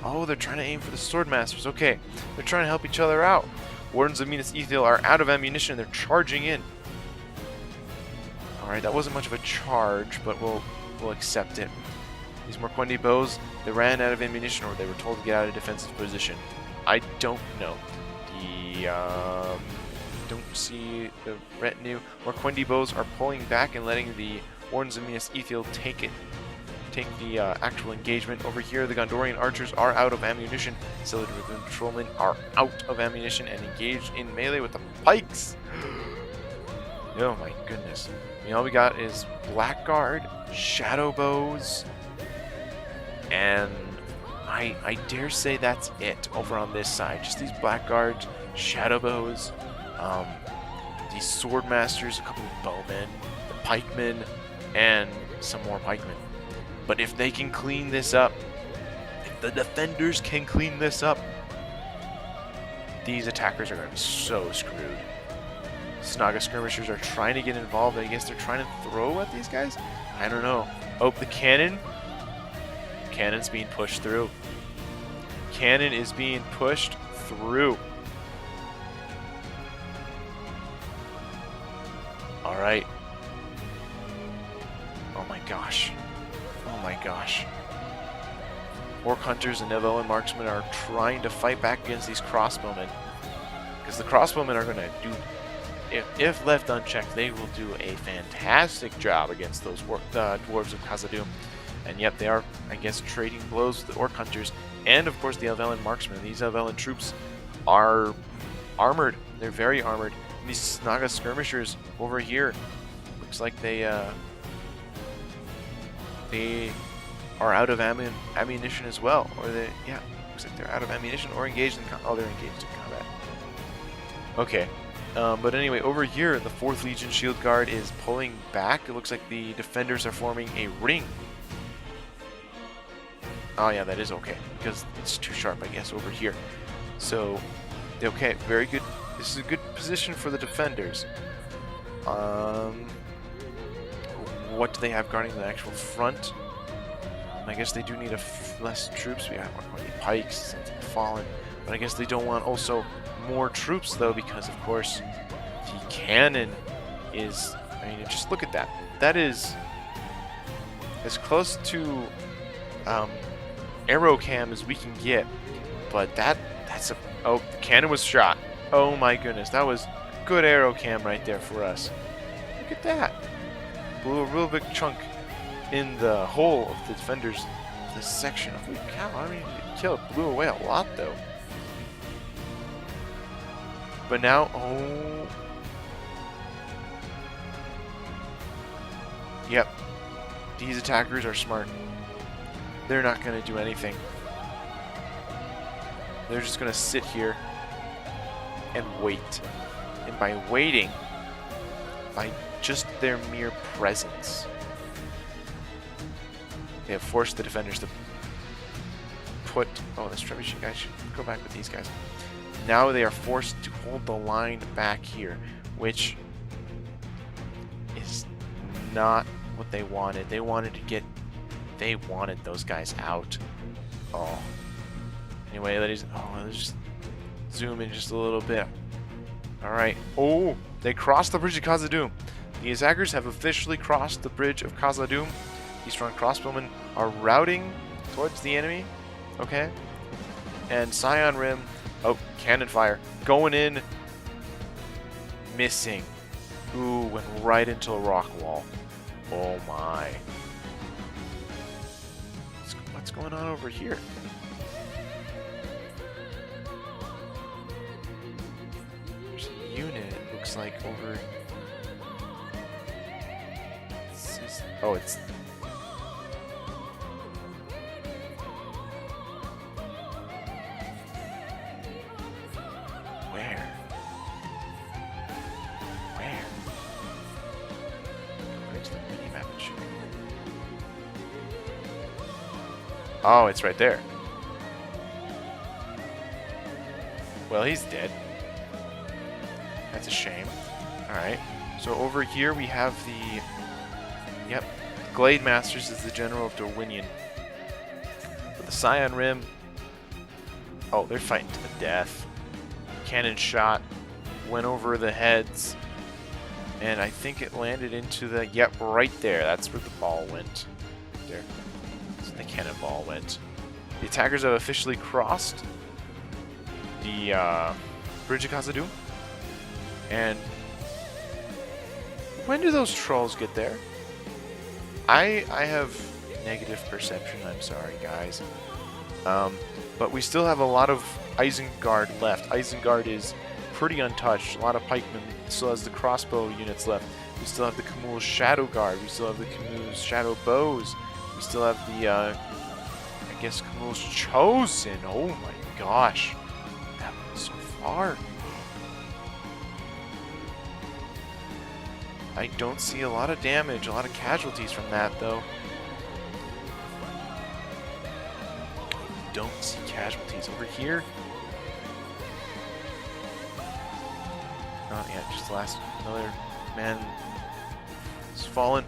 Oh, they're trying to aim for the Swordmasters. Okay, they're trying to help each other out. Wardens of Minas Ithil are out of ammunition. They're charging in. Alright, that wasn't much of a charge, but we'll accept it. These Morquendi bows, they ran out of ammunition, or they were told to get out of defensive position. I don't know. Don't see the retinue. Morquendi bows are pulling back and letting the Wardens of Minas Ithil take the actual engagement. Over here, the Gondorian archers are out of ammunition. Selden River Patrolmen are out of ammunition and engaged in melee with the pikes. Oh my goodness. I mean, all we got is Blackguard, Shadow Bows, and I dare say that's it over on this side. Just these Blackguards, Shadow Bows, these Swordmasters, a couple of Bowmen, the Pikemen, and some more Pikemen. But if they can clean this up, if the defenders can clean this up, these attackers are going to be so screwed. Snaga skirmishers are trying to get involved. I guess they're trying to throw at these guys? I don't know. Oh, the cannon? Cannon's being pushed through. Cannon is being pushed through. Alright. Oh my gosh. Oh my gosh. Orc hunters and Nevellan marksmen are trying to fight back against these crossbowmen. Because the crossbowmen are going to do... If left unchecked, they will do a fantastic job against those dwarves of Khazad-dûm. And yet they are, I guess, trading blows with the Orc hunters. And, of course, the Helvellan marksmen. These Helvellan troops are armored. They're very armored. And these Snaga skirmishers over here, looks like they are out of ammunition as well. Or they, yeah, looks like they're out of ammunition or engaged in they're engaged in combat. Okay. But anyway, over here, the 4th Legion Shield Guard is pulling back. It looks like the defenders are forming a ring. Oh yeah, that is okay, because it's too sharp, I guess, over here. So, okay, very good. This is a good position for the defenders. What do they have guarding the actual front? I guess they do need less troops. We have more pikes, since they've fallen. But I guess they don't want also more troops, though, because, of course, the cannon is... I mean, just look at that. That is as close to arrow cam as we can get. But that's a... Oh, the cannon was shot. Oh, my goodness. That was good arrow cam right there for us. Look at that. Blew a real big chunk in the hole of the defenders. This section. Holy cow, I mean, it killed. Blew away a lot, though. But now, oh. Yep. These attackers are smart. They're not going to do anything. They're just going to sit here and wait. And by waiting, by just their mere presence, they have forced the defenders to put... Oh, this trebuchet guy should go back with these guys. Now they are forced to hold the line back here, which is not what they wanted. They wanted to get... They wanted those guys out. Oh. Anyway, let's just zoom in just a little bit. Alright. Oh, they crossed the bridge of Khazad-dûm. The attackers have officially crossed the bridge of Khazad-dûm. These strong crossbowmen are routing towards the enemy. Okay. And Scion Rim... Oh, cannon fire. Going in. Missing. Ooh, went right into a rock wall. Oh my. What's going on over here? There's a unit, it looks like, over... Oh, it's... Oh, it's right there. Well, he's dead. That's a shame. Alright. So over here we have the... Yep. Glade Masters is the General of Dorwinion. But the Scion Rim... Oh, they're fighting to the death. Cannon shot. Went over the heads. And I think it landed into the... Yep, right there. That's where the ball went. There. The cannonball went. The attackers have officially crossed the bridge of Khazad-dûm. And when do those trolls get there? I have negative perception. I'm sorry, guys. But we still have a lot of Isengard left. Isengard is pretty untouched. A lot of pikemen. Still has the crossbow units left. We still have the Camul's Shadow Guard. We still have the Camul's Shadow Bows. We still have the, I guess, Camul's Chosen. Oh my gosh. That went so far. I don't see a lot of damage, a lot of casualties from that, though. Don't see casualties over here. Oh, yeah, just last, another man has fallen.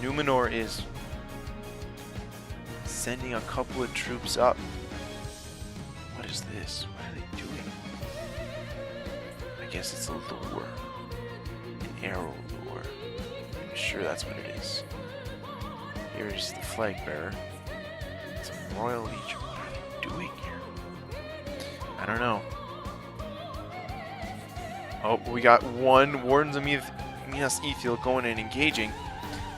Numenor is sending a couple of troops up. What is this? What are they doing? I guess it's a lure. An arrow lure. I'm sure that's what it is. Here's the flag bearer. It's a Royal Legion. What are they doing here? I don't know. Oh, we got one Wardens of Minas Ithil going and engaging.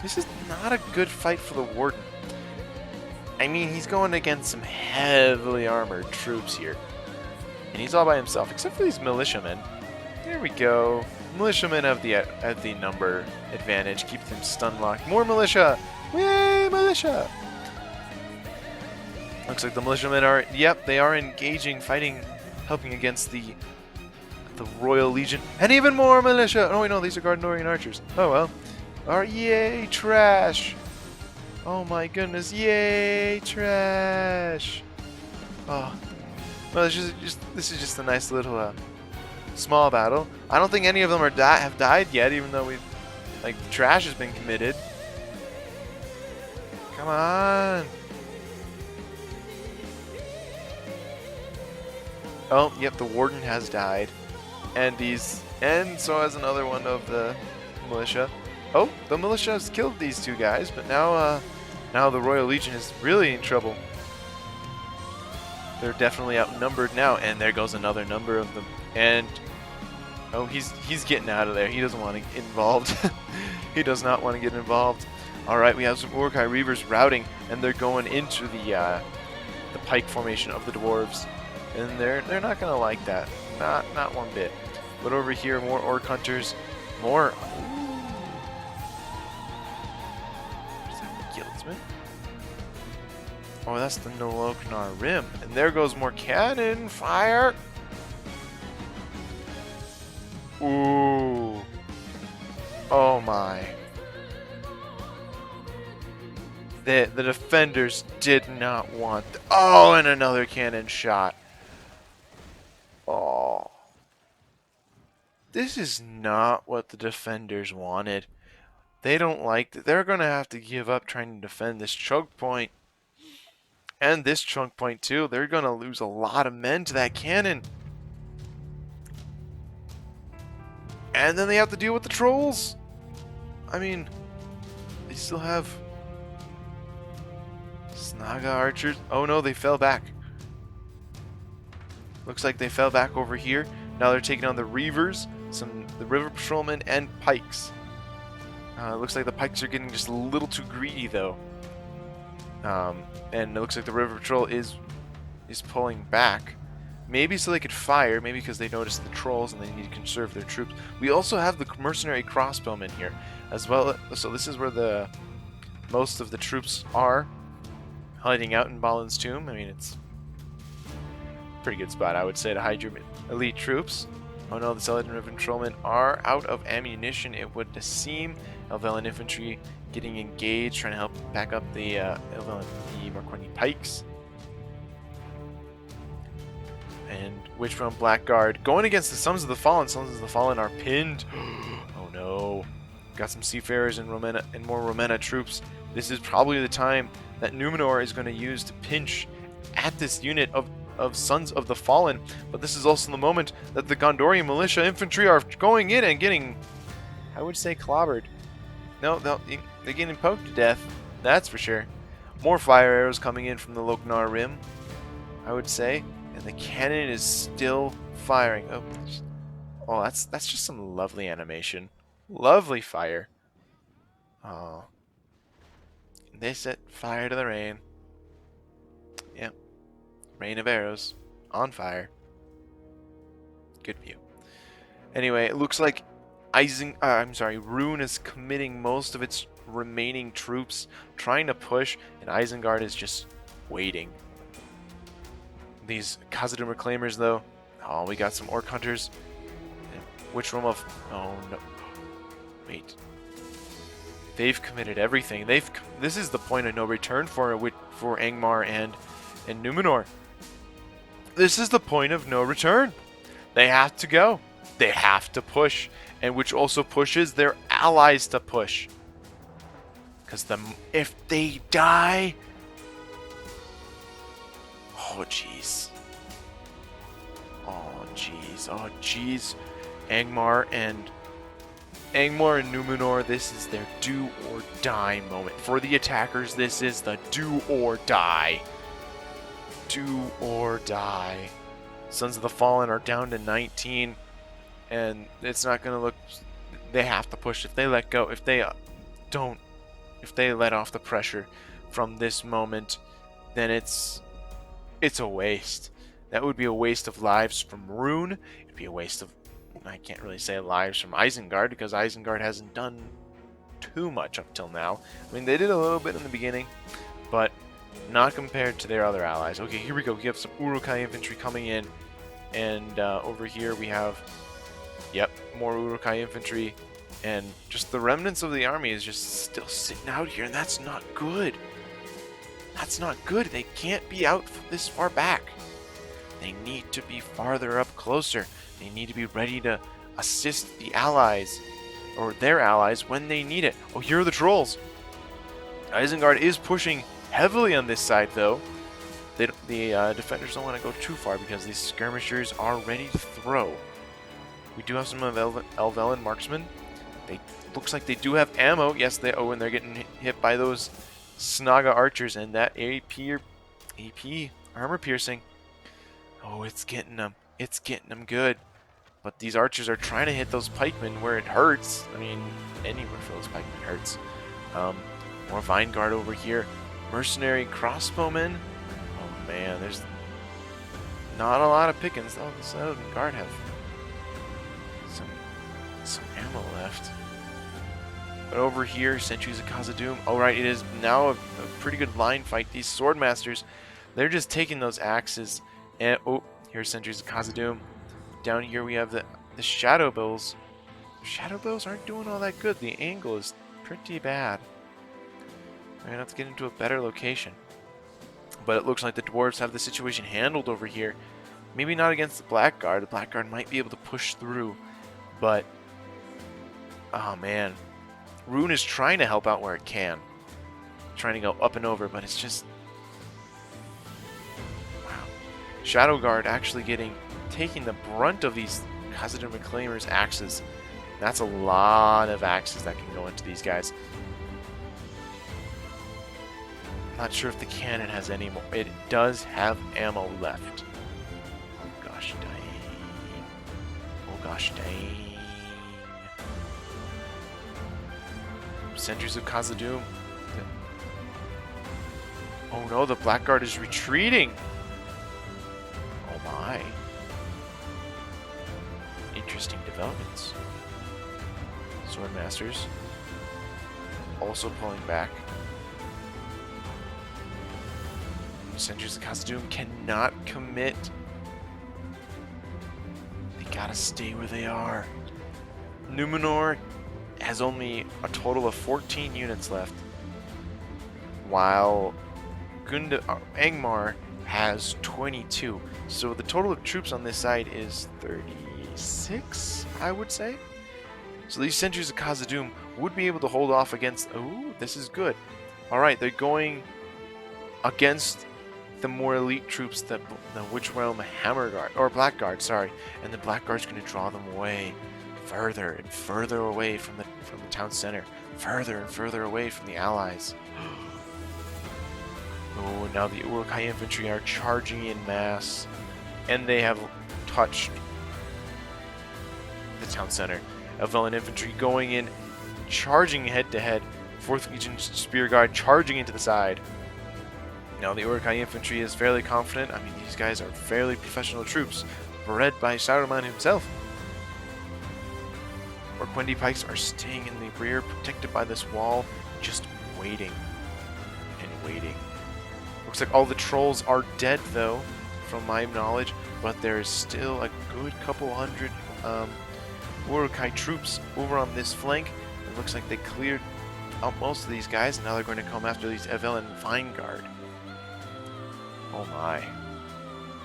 This is not a good fight for the Warden. I mean, he's going against some heavily armored troops here. And he's all by himself, except for these militiamen. There we go. Militiamen have the number advantage. Keep them stun locked. More militia! Yay, militia! Looks like the militiamen are... Yep, they are engaging, fighting, helping against the Royal Legion. And even more militia! Oh, wait, no, these are Gardnorian archers. Oh, well. Yay, trash! Oh my goodness, yay, trash! Oh, well, this is just a nice little small battle. I don't think any of them have died yet, even though we've the trash has been committed. Come on! Oh, yep, the warden has died. And so has another one of the militia. Oh, the militia has killed these two guys, but now the Royal Legion is really in trouble. They're definitely outnumbered now, and there goes another number of them. And oh, he's getting out of there. He doesn't want to get involved. He does not want to get involved. All right, we have some Uruk-hai Reavers routing, and they're going into the pike formation of the dwarves, and they're not gonna like that. Not one bit. But over here, more Orc Hunters, more. Is that the Guildsman? Oh, that's the Noloknar Rim. And there goes more cannon fire. Ooh. Oh my. The defenders did not want. Oh, and another cannon shot. Oh. This is not what the defenders wanted. They don't like that. They're going to have to give up trying to defend this choke point. And this choke point too. They're going to lose a lot of men to that cannon. And then they have to deal with the trolls. I mean, they still have Snaga archers. Oh no, they fell back. Looks like they fell back over here. Now they're taking on the Reavers, the River Patrolmen, and Pikes. Looks like the Pikes are getting just a little too greedy though. And it looks like the River Patrol is pulling back. Maybe so they could fire, maybe because they noticed the trolls and they need to conserve their troops. We also have the mercenary crossbowmen here as well. So this is where most of the troops are hiding out in Balin's tomb. I mean, it's a pretty good spot, I would say, to hide your elite troops. Oh no, the Celadon River Patrolmen are out of ammunition, it would seem. Elvellan infantry getting engaged, trying to help back up the Marquarni Pikes. And Witchbone Blackguard going against the Sons of the Fallen. Sons of the Fallen are pinned. Oh no. Got some Seafarers and more Romena troops. This is probably the time that Numenor is going to use to pinch at this unit of Sons of the Fallen. But this is also the moment that the Gondorian militia infantry are going in and getting, I would say, clobbered. No, they're getting poked to death. That's for sure. More fire arrows coming in from the Loknar Rim, I would say. And the cannon is still firing. Oh, that's just some lovely animation. Lovely fire. Oh. They set fire to the rain. Yep. Rain of arrows. On fire. Good view. Anyway, it looks like Rune is committing most of its remaining troops, trying to push, and Isengard is just waiting. These Khazad-dûm Reclaimers, though. Oh, we got some Orc Hunters. Which room of... Oh, no. Wait. They've committed everything. This is the point of no return for Angmar and Numenor. This is the point of no return. They have to go. They have to push. And which also pushes their allies to push. Because if they die... Oh, jeez. Oh, jeez. Oh, jeez. Angmar and Numenor, this is their do or die moment. For the attackers, this is the do or die. Do or die. Sons of the Fallen are down to 19. And it's not going to look... They have to push. If they let go, if they let off the pressure from this moment, then it's a waste. That would be a waste of lives from Rune. It'd be a waste of, I can't really say lives from Isengard, because Isengard hasn't done too much up till now. I mean, they did a little bit in the beginning, but not compared to their other allies. Okay, here we go. We have some Uruk-hai infantry coming in, and over here we have, yep, more Uruk-hai infantry, and just the remnants of the army is just still sitting out here, and that's not good. That's not good. They can't be out this far back. They need to be farther up closer. They need to be ready to assist the allies, or their allies, when they need it. Oh, here are the trolls. Isengard is pushing heavily on this side, though. The defenders don't want to go too far because these skirmishers are ready to throw. We do have some of Elvelen marksmen. They looks like they do have ammo. Yes, they. Oh, and they're getting hit by those Snaga archers and that AP armor piercing. Oh, it's getting them. It's getting them good. But these archers are trying to hit those pikemen where it hurts. I mean, anywhere for those pikemen hurts. More Vinegard over here. Mercenary crossbowmen. Oh man, there's not a lot of pickings. Oh, the Southern Guard have some ammo left. But over here, Sentries of Khazad-dûm. Oh right, it is now a pretty good line fight. These swordmasters, they're just taking those axes. And oh, here's Sentries of Khazad-dûm. Down here we have the Shadow Bills. Shadow Bills aren't doing all that good. The angle is pretty bad. I'm going to have to get into a better location. But it looks like the dwarves have the situation handled over here. Maybe not against the Blackguard. The Blackguard might be able to push through. But, oh man. Rune is trying to help out where it can. Trying to go up and over, but it's just... Wow. Shadowguard actually taking the brunt of these Khazad-dûm Reclaimers' axes. That's a lot of axes that can go into these guys. Not sure if the cannon has any more. It does have ammo left. Oh gosh, dang. Oh gosh, dang. Sentries of Khazad-dûm. Oh no, the Blackguard is retreating. Oh my. Interesting developments. Swordmasters also pulling back. Sentries of Khazad-dûm cannot commit. They gotta stay where they are. Numenor has only a total of 14 units left, while Angmar has 22. So the total of troops on this side is 36, I would say. So these Sentries of Khazad-dûm would be able to hold off against... Oh, this is good. Alright, they're going against the more elite troops, the Witch Realm Hammerguard, or Blackguard, sorry, and the Blackguard's going to draw them away further and further away from the town center, further and further away from the allies. Oh, now the Uruk-hai infantry are charging in mass, and they have touched the town center. Elvelen infantry going in, charging head to head. 4th Legion Spear Guard charging into the side. Now the Uruk-hai infantry is fairly confident. I mean, these guys are fairly professional troops, bred by Saruman himself. Orquendi pikes are staying in the rear, protected by this wall, just waiting and waiting. Looks like all the trolls are dead, though, from my knowledge, but there is still a good couple hundred Uruk-hai troops over on this flank. It looks like they cleared out most of these guys, and now they're going to come after these Elvelen Vinegard. Oh my.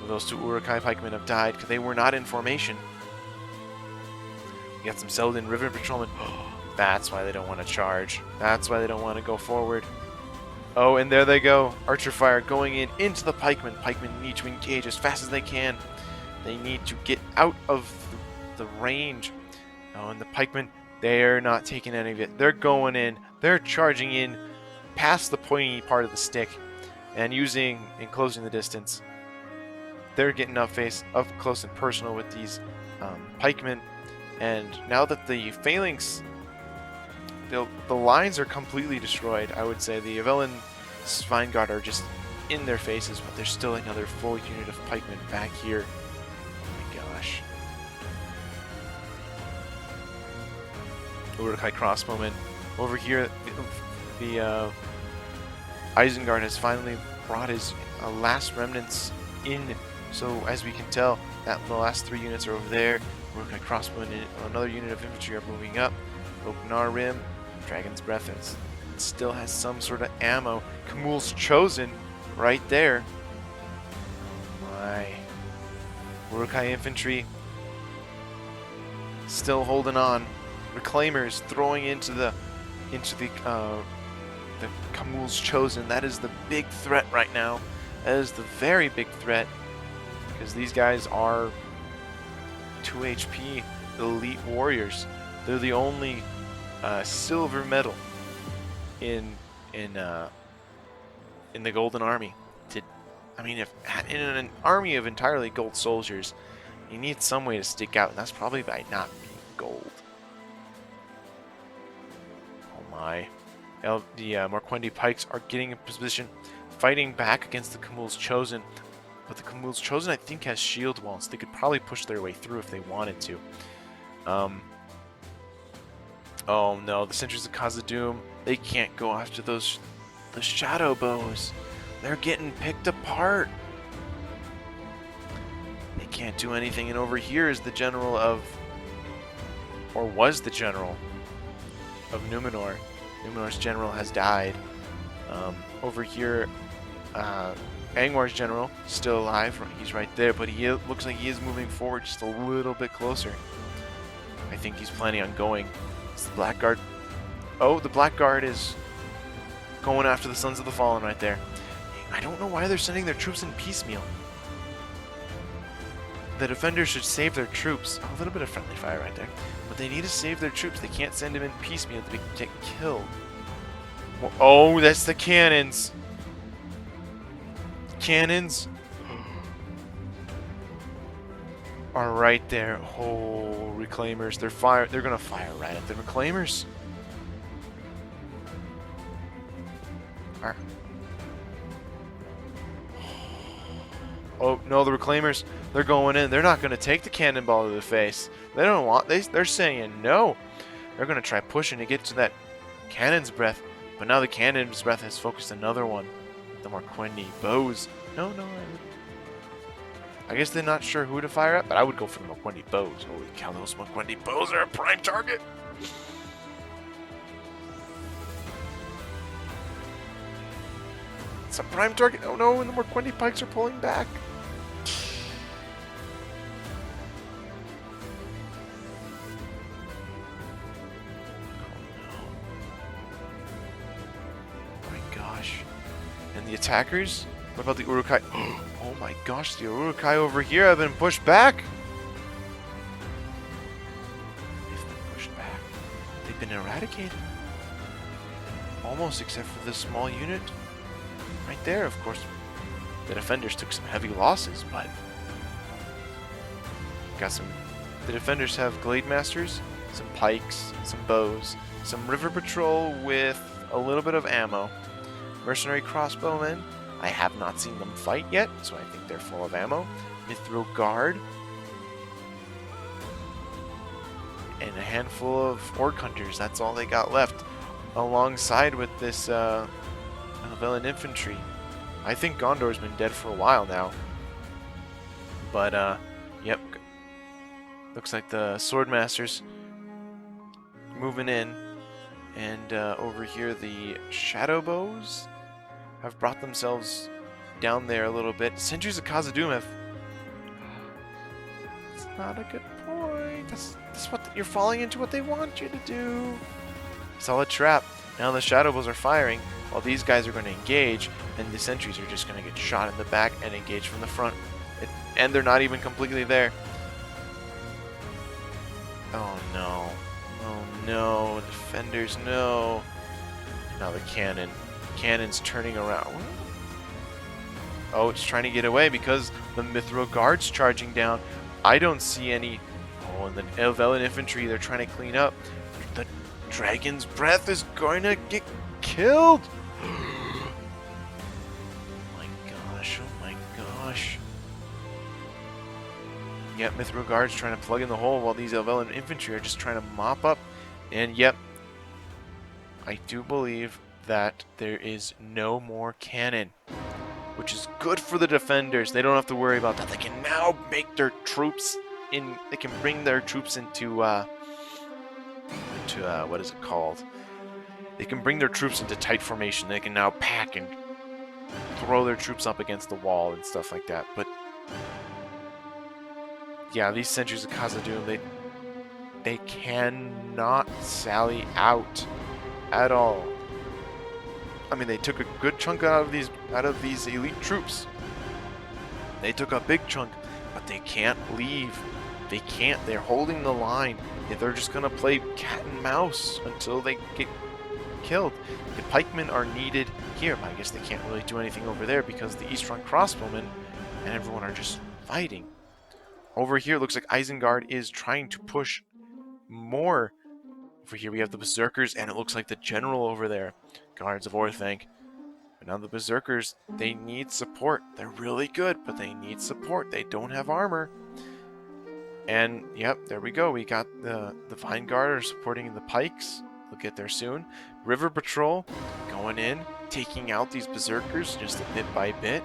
Well, those two Uruk-hai pikemen have died because they were not in formation. We got some Seldon River Patrolmen. That's why they don't want to charge. That's why they don't want to go forward. Oh, and there they go. Archer fire going into the pikemen. Pikemen need to engage as fast as they can. They need to get out of the range. Oh, and the pikemen, they're not taking any of it. They're going in. They're charging in past the pointy part of the stick and closing the distance. They're getting up close and personal with these pikemen. And now that the phalanx, the lines are completely destroyed, I would say. The Elvelen Vinegard are just in their faces, but there's still another full unit of pikemen back here. Oh my gosh. Uruk-hai crossbowmen. Over here, the Isengard has finally brought his last remnants in. So as we can tell, that the last 3 units are over there. Uruk-hai crossbowmen and another unit of infantry are moving up. Oknar Rim, Dragon's Breath, it still has some sort of ammo. Kamul's Chosen, right there. My Uruk-hai infantry still holding on. Reclaimers throwing into the Kamul's Chosen. That is the big threat right now. That is the very big threat, because these guys are 2 HP elite warriors. They're the only silver medal in in uh, in the Golden Army. I mean, if in an army of entirely gold soldiers, you need some way to stick out, and that's probably by not being gold. Oh my. The Marquendi Pikes are getting in position, fighting back against the Kamul's Chosen. But the Kamul's Chosen, I think, has shield walls. They could probably push their way through if they wanted to. Oh no, the Sentries of Khazad-dûm, they can't go after the shadow bows. They're getting picked apart. They can't do anything, and over here is the general of, or was the general of Numenor. Numenor's general has died. Over here, Angmar's general still alive. He's right there, but he looks like he is moving forward just a little bit closer. I think he's planning on going. It's the Blackguard. Oh, the Blackguard is going after the Sons of the Fallen right there. I don't know why they're sending their troops in piecemeal. The defenders should save their troops. Oh, a little bit of friendly fire right there. But they need to save their troops. They can't send them in piecemeal to get killed. Oh, that's the cannons. Cannons are right there. Oh, Reclaimers. They're gonna fire right at the Reclaimers. Oh no, the Reclaimers, they're going in. They're not going to take the cannonball to the face. They don't want. They're saying no. They're going to try pushing to get to that cannon's breath. But now the cannon's breath has focused another one. The Marquendi bows. No. I guess they're not sure who to fire at, but I would go for the Marquendi bows. Holy cow, those Marquendi bows are a prime target. It's a prime target. Oh no, and the Marquendi Pikes are pulling back. Oh my gosh. And the attackers? What about the Uruk-hai? Oh my gosh, the Uruk-hai over here have been pushed back. They've been pushed back. They've been eradicated. Almost, except for this small unit. Right there, of course, the defenders took some heavy losses, but the defenders have Glade Masters, some pikes, some bows, some River Patrol with a little bit of ammo, Mercenary Crossbowmen. I have not seen them fight yet, so I think they're full of ammo. Mithril Guard, and a handful of Orc Hunters. That's all they got left, alongside with this Villain Infantry. I think Gondor's been dead for a while now. But, yep. Looks like the Swordmasters moving in. And over here, the Shadow Bows have brought themselves down there a little bit. Sentries of Khazad-dûm have... It's not a good point. That's what you're falling into what they want you to do. Solid trap. Now the Shadow Bows are firing, while these guys are going to engage, and the sentries are just going to get shot in the back and engage from the front. And they're not even completely there. Oh no. Oh no. Defenders, no. Now the cannon. Cannon's turning around. Oh, it's trying to get away because the Mithril Guard's charging down. I don't see any... Oh, and the Elvelyn Infantry, they're trying to clean up. The Dragon's Breath is going to get killed. Oh my gosh. Yep, Mithril Guard's trying to plug in the hole while these Elvelyn Infantry are just trying to mop up. And yep, I do believe that there is no more cannon, which is good for the defenders. They don't have to worry about that. They can now make their troops in. They can bring their troops into what is it called? They can bring their troops into tight formation. They can now pack and throw their troops up against the wall and stuff like that. But yeah, these Sentries of Khazad-dûm, they cannot sally out at all. I mean, they took a good chunk out of these elite troops, They took a big chunk, but they can't leave. They can't. They're holding the line. They're just going to play cat and mouse until they get killed. The pikemen are needed here, but I guess they can't really do anything over there because the East Front crossbowmen and everyone are just fighting. Over here, looks like Isengard is trying to push more. Over here, we have the Berserkers, and it looks like the general over there, Guards of Orthanc. But now the Berserkers, they need support. They're really good, but they need support. They don't have armor. And, yep, there we go. We got the Vanguard are supporting the pikes. We'll get there soon. River Patrol going in, taking out these Berserkers just a bit by bit.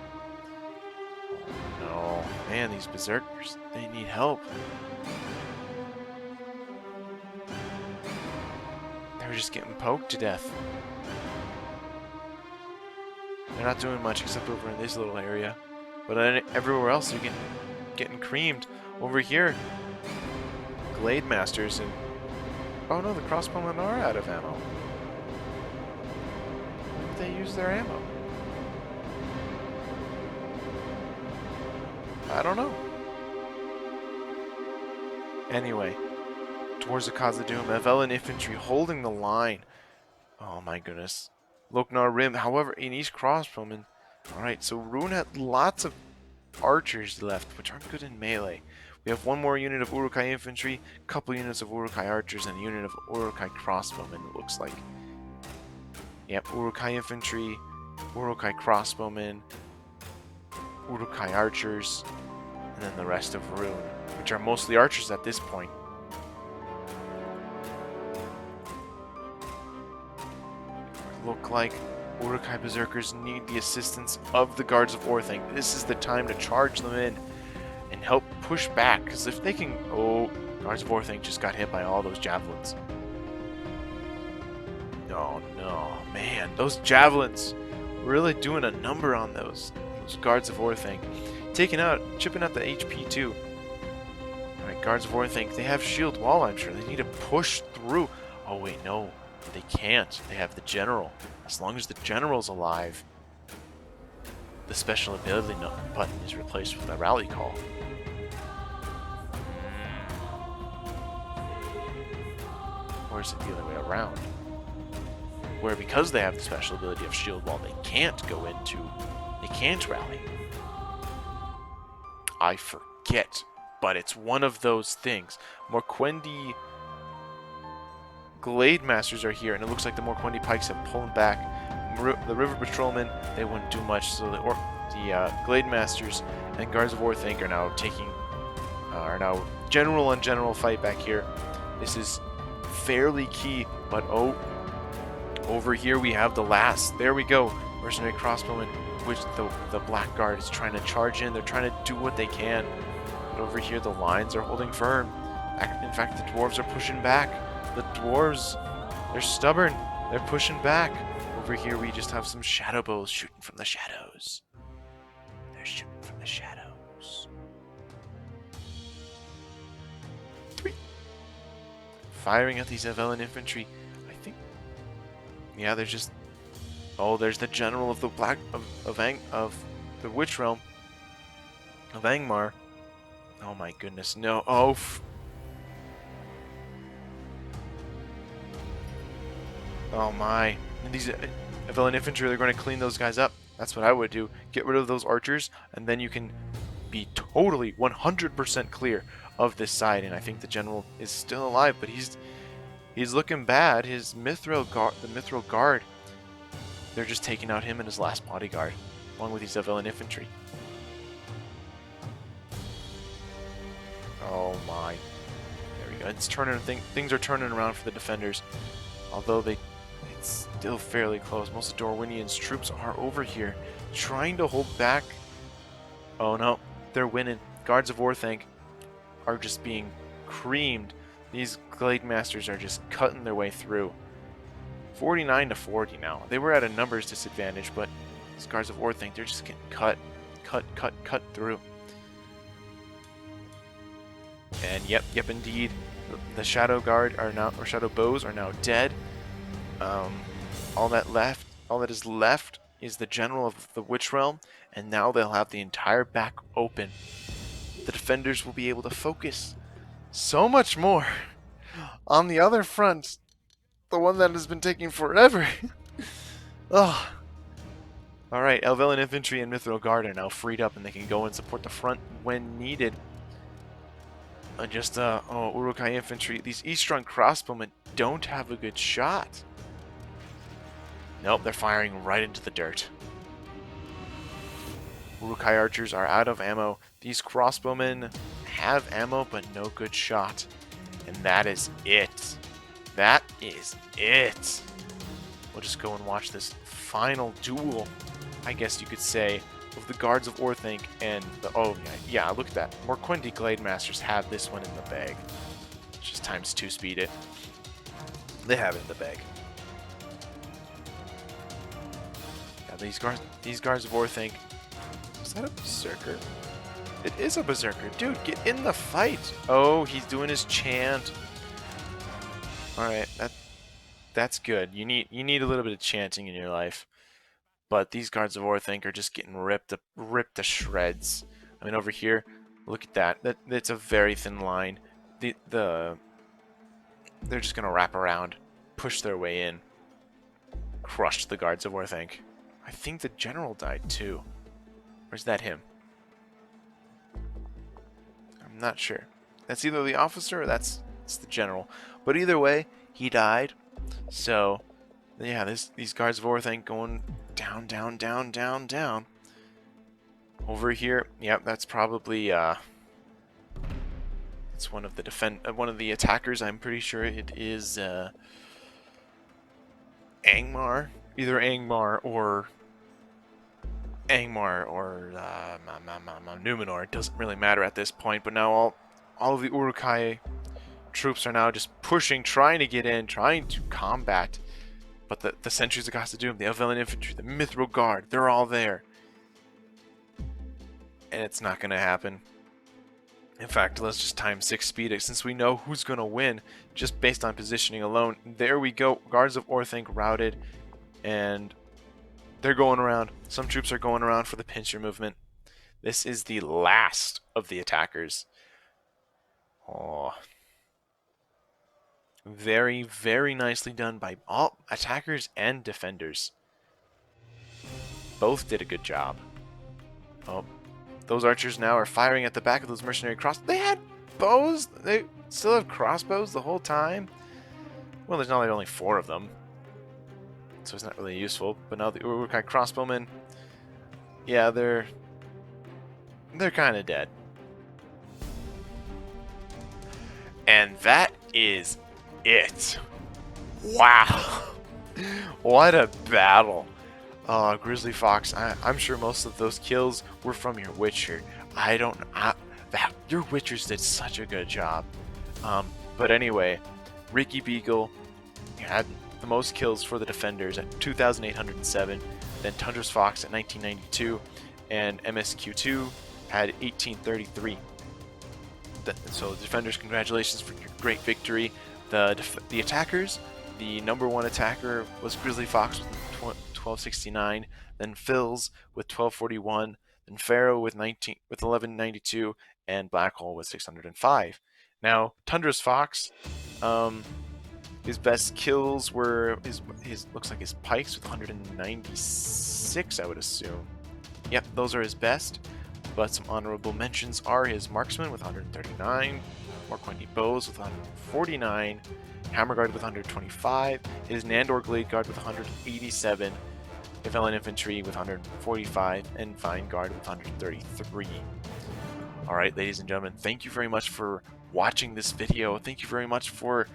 Oh, no. Man, these Berserkers, they need help. They're just getting poked to death. They're not doing much except over in this little area. But everywhere else, they're getting creamed. Over here, Glade Masters and... Oh no, the crossbowmen are out of ammo. Why did they use their ammo? I don't know. Anyway, towards the Khazad-dûm, Avellan infantry holding the line. Oh my goodness. Loknar Rim, however, in East Crossbowmen. Alright, so Rune had lots of archers left, which aren't good in melee. We have one more unit of Uruk-hai infantry, a couple units of Uruk-hai archers, and a unit of Uruk-hai crossbowmen, it looks like. Yep, Uruk-hai infantry, Uruk-hai crossbowmen, Uruk-hai archers, and then the rest of Rune, which are mostly archers at this point. Look like Uruk-hai Berserkers need the assistance of the Guards of Orthanc. This is the time to charge them in and help push back, because if they can... Oh, Guards of Orthanc just got hit by all those javelins. Oh no, man, those javelins really doing a number on those Guards of Orthanc. Chipping out the HP too. Alright, Guards of Orthanc, they have shield wall, I'm sure. They need to push through. Oh wait, no. They can't. They have the general. As long as the general's alive, the special ability button is replaced with a rally call. Or is it the other way around? Where because they have the special ability of shield wall, they can't rally. I forget, but it's one of those things. Morquendi Glade Masters are here, and it looks like the Morquendi Pikes have pulled back. The River Patrolmen, they wouldn't do much, so the Glade Masters and Guards of Orthanc are now general on general fight back here. This is fairly key, but oh, over here we have the last. There we go, Mercenary Crossbowmen, which the Black Guard is trying to charge in. They're trying to do what they can, but over here the lines are holding firm. In fact, the dwarves are pushing back. The dwarves, they're stubborn. They're pushing back. Over here, we just have some shadow bows shooting from the shadows. They're shooting from the shadows. Firing at these Avellan infantry. I think. Yeah, there's just. Oh, there's the general of the of the Witch Realm of Angmar. Oh my goodness, no! Oh. Oh my. And these Avellan infantry, they're going to clean those guys up. That's what I would do. Get rid of those archers, and then you can be totally 100% clear of this side. And I think the general is still alive, but he's looking bad. His the Mithril Guard, they're just taking out him and his last bodyguard, along with these Avellan infantry. Oh my. There we go. It's turning. Things are turning around for the defenders, although it's still fairly close. Most of Dorwinian's troops are over here, trying to hold back. Oh no, they're winning. Guards of Orthanc are just being creamed. These Glade Masters are just cutting their way through. 49 to 40 now. They were at a numbers disadvantage, but these Guards of Orthanc, they're just getting cut through. And yep, indeed, the Shadow Guard are now, or Shadow Bows are now dead. All that is left is the general of the Witch Realm, and now they'll have the entire back open. The defenders will be able to focus so much more on the other front, the one that has been taking forever. Ugh. Alright, Elvelyn Infantry and Mithril Guard are now freed up, and they can go and support the front when needed. Uruk-hai Infantry, these Eastron crossbowmen don't have a good shot. Nope, they're firing right into the dirt. Uruk-hai archers are out of ammo. These crossbowmen have ammo, but no good shot. And that is it. That is it. We'll just go and watch this final duel, I guess you could say, of the Guards of Orthanc and the... Oh, yeah, look at that. Morquendi Glade Masters have this one in the bag. Just times 2 speed it. They have it in the bag. Yeah, these guards of Orthanc... Is that a Berserker? It is a Berserker. Dude, get in the fight. Oh, he's doing his chant. Alright, that's good. You need a little bit of chanting in your life. But these Guards of Orthanc are just getting ripped to shreds. I mean, over here, look at that. That's a very thin line. They're just gonna wrap around, push their way in, crush the Guards of Orthanc. I think the general died too. Or is that him? I'm not sure. That's either the officer or it's the general. But either way, he died. So, yeah, these Guards of Orthanc going down, down, down, down, down. Over here, yep, that's probably it's one of the attackers. I'm pretty sure it is Angmar, either Angmar or Numenor. It doesn't really matter at this point. But now all of the Uruk-hai troops are now just pushing, trying to get in, trying to combat. But the sentries of Casa Doom, the Elvelyn Infantry, the Mithril Guard, they're all there. And it's not going to happen. In fact, let's just times 6 speed it, since we know who's going to win just based on positioning alone. There we go. Guards of Orthanc routed, and they're going around. Some troops are going around for the pincer movement. This is the last of the attackers. Oh. Very, very nicely done by all attackers and defenders. Both did a good job. Oh, those archers now are firing at the back of those mercenary cross. They had bows? They still have crossbows the whole time? Well, there's not like only 4 of them, so it's not really useful. But now the Uruk-hai crossbowmen, yeah, they're kind of dead. And that is it. Wow. What a battle. Grizzly Fox, I'm sure most of those kills were from your Witcher. Your Witchers did such a good job. But anyway, Ricky Beagle had the most kills for the defenders at 2,807. Then Tundra's Fox at 1992. And MSQ2 had 1833. So the defenders, congratulations for your great victory. The attackers, the #1 attacker was Grizzly Fox with 1269, then Phil's with 1241, then Pharaoh with 1192, and Black Hole with 605. Now Tundra's Fox, his best kills were his looks like his pikes with 196, I would assume. Yep, those are his best. But some honorable mentions are his Marksman with 139, Morquendi Bows with 149, Hammer Guard with 125, his Nandor Glade Guard with 187, Elvelyn Infantry with 145, and Vine Guard with 133. Alright, ladies and gentlemen, thank you very much for watching this video. Thank you very much for,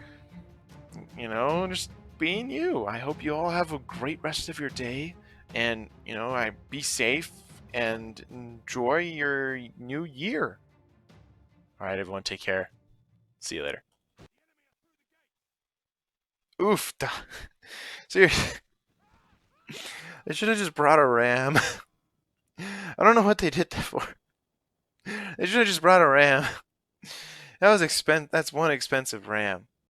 just being you. I hope you all have a great rest of your day, and, be safe and enjoy your new year. Alright, everyone, take care. See you later. Oof. Seriously. They should have just brought a ram. I don't know what they did that for. They should have just brought a ram. That's one expensive ram.